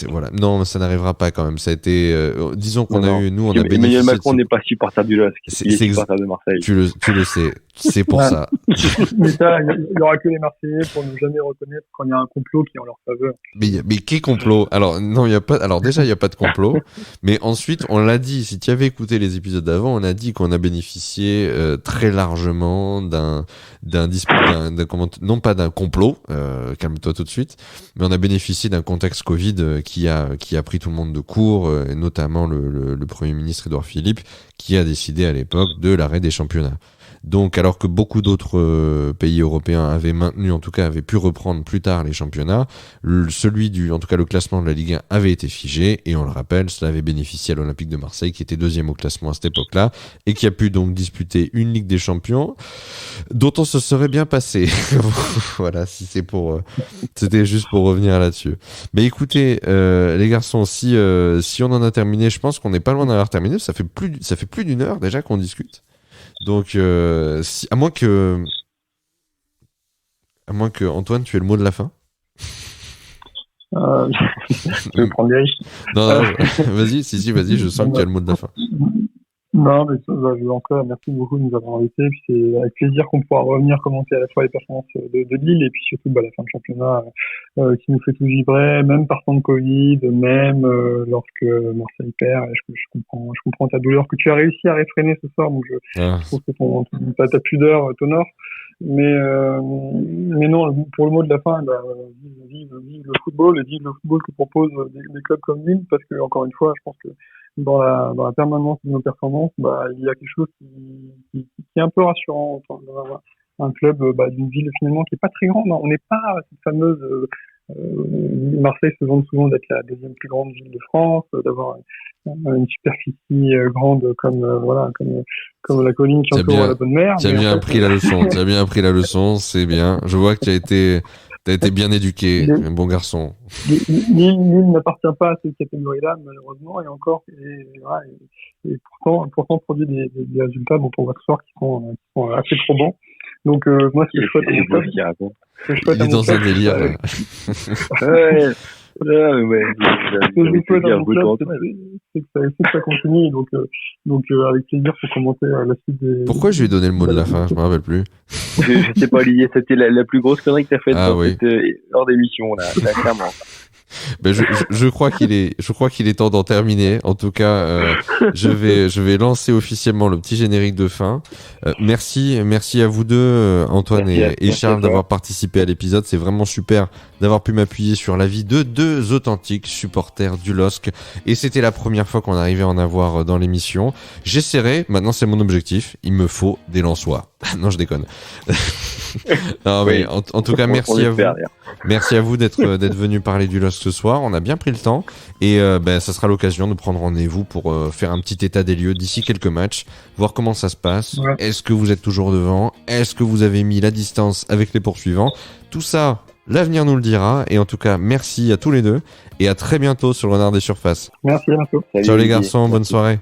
voilà. Non, ça n'arrivera pas quand même. Ça a été, disons qu'on a bénéficié. Emmanuel Macron n'est pas supporter du LOSC. Il est supporter de Marseille. Tu le sais. C'est pour ça. Mais ça, il y aura que les Marseillais pour ne jamais reconnaître quand il y a un complot qui est en leur faveur. Mais quel complot? Alors, non, il y a pas, alors déjà, il n'y a pas de complot. Mais ensuite, on l'a dit, si tu avais écouté les épisodes d'avant, on a dit qu'on a bénéficié, très largement non pas d'un complot, calme-toi tout de suite, mais on a bénéficié d'un contexte Covid qui a pris tout le monde de court, et notamment le Premier ministre Édouard Philippe, qui a décidé à l'époque de l'arrêt des championnats. Donc, alors que beaucoup d'autres pays européens avaient pu reprendre plus tard les championnats, en tout cas le classement de la Ligue 1 avait été figé, et on le rappelle, cela avait bénéficié à l'Olympique de Marseille, qui était 2e au classement à cette époque-là, et qui a pu donc disputer une Ligue des Champions, dont on se serait bien passé. Voilà, c'était juste pour revenir là-dessus. Mais écoutez, les garçons, si on en a terminé, je pense qu'on n'est pas loin d'avoir terminé, ça fait plus d'une heure déjà qu'on discute. Donc, à moins que Antoine, tu aies le mot de la fin. Je vais prendre les riches. Non, vas-y, vas-y, je sens que tu as le mot de la fin. Non, mais en tout cas, merci beaucoup de nous avoir invités. Puis c'est avec plaisir qu'on pourra revenir commenter à la fois les performances de Lille et puis surtout la fin de championnat qui nous fait tous vibrer, même par temps de Covid, même lorsque Marseille perd. Je comprends ta douleur que tu as réussi à réfréner ce soir. Donc je trouve que ta pudeur t'honore. Mais non, pour le mot de la fin, vive le football et vive le football que proposent des clubs comme Lille, parce que encore une fois, je pense que dans la permanence de nos performances, il y a quelque chose qui est un peu rassurant. Enfin, un club d'une ville finalement qui est pas très grande. On n'est pas cette fameuse Marseille se vante souvent d'être la deuxième plus grande ville de France, d'avoir une superficie grande comme la colline qui entoure la Bonne Mer. Tu as bien appris la leçon, c'est bien. Je vois que tu as été bien éduqué, un bon garçon. Lille n'appartient pas à cette catégorie-là, malheureusement, et pourtant produit des résultats dont on voit ce soir qui sont assez probants. Donc moi, ce que je souhaite il est dans un délire. C'est que ça continue, donc avec plaisir pour commenter la suite des... Pourquoi je lui ai donné le mot de la fin? Je me rappelle plus. Je sais pas, Olivier, c'était la plus grosse connerie que t'as faite hors d'émission, là, clairement. Ben je crois qu'il est temps d'en terminer. En tout cas, je vais lancer officiellement le petit générique de fin. Merci à vous deux, Antoine et Charles, d'avoir participé à l'épisode. C'est vraiment super d'avoir pu m'appuyer sur l'avis de deux authentiques supporters du LOSC. Et c'était la première fois qu'on arrivait à en avoir dans l'émission. J'essaierai, maintenant c'est mon objectif, il me faut des Lensois. Non, je déconne. Non, mais en tout cas, merci à vous. Merci à vous d'être venu parler du LOSC ce soir. On a bien pris le temps et ça sera l'occasion de prendre rendez-vous pour faire un petit état des lieux d'ici quelques matchs, voir comment ça se passe. Ouais. Est-ce que vous êtes toujours devant? Est-ce que vous avez mis la distance avec les poursuivants? Tout ça, l'avenir nous le dira. Et en tout cas, merci à tous les deux et à très bientôt sur le Renard des Surfaces. Merci, à bientôt. Ciao les garçons, bonne soirée.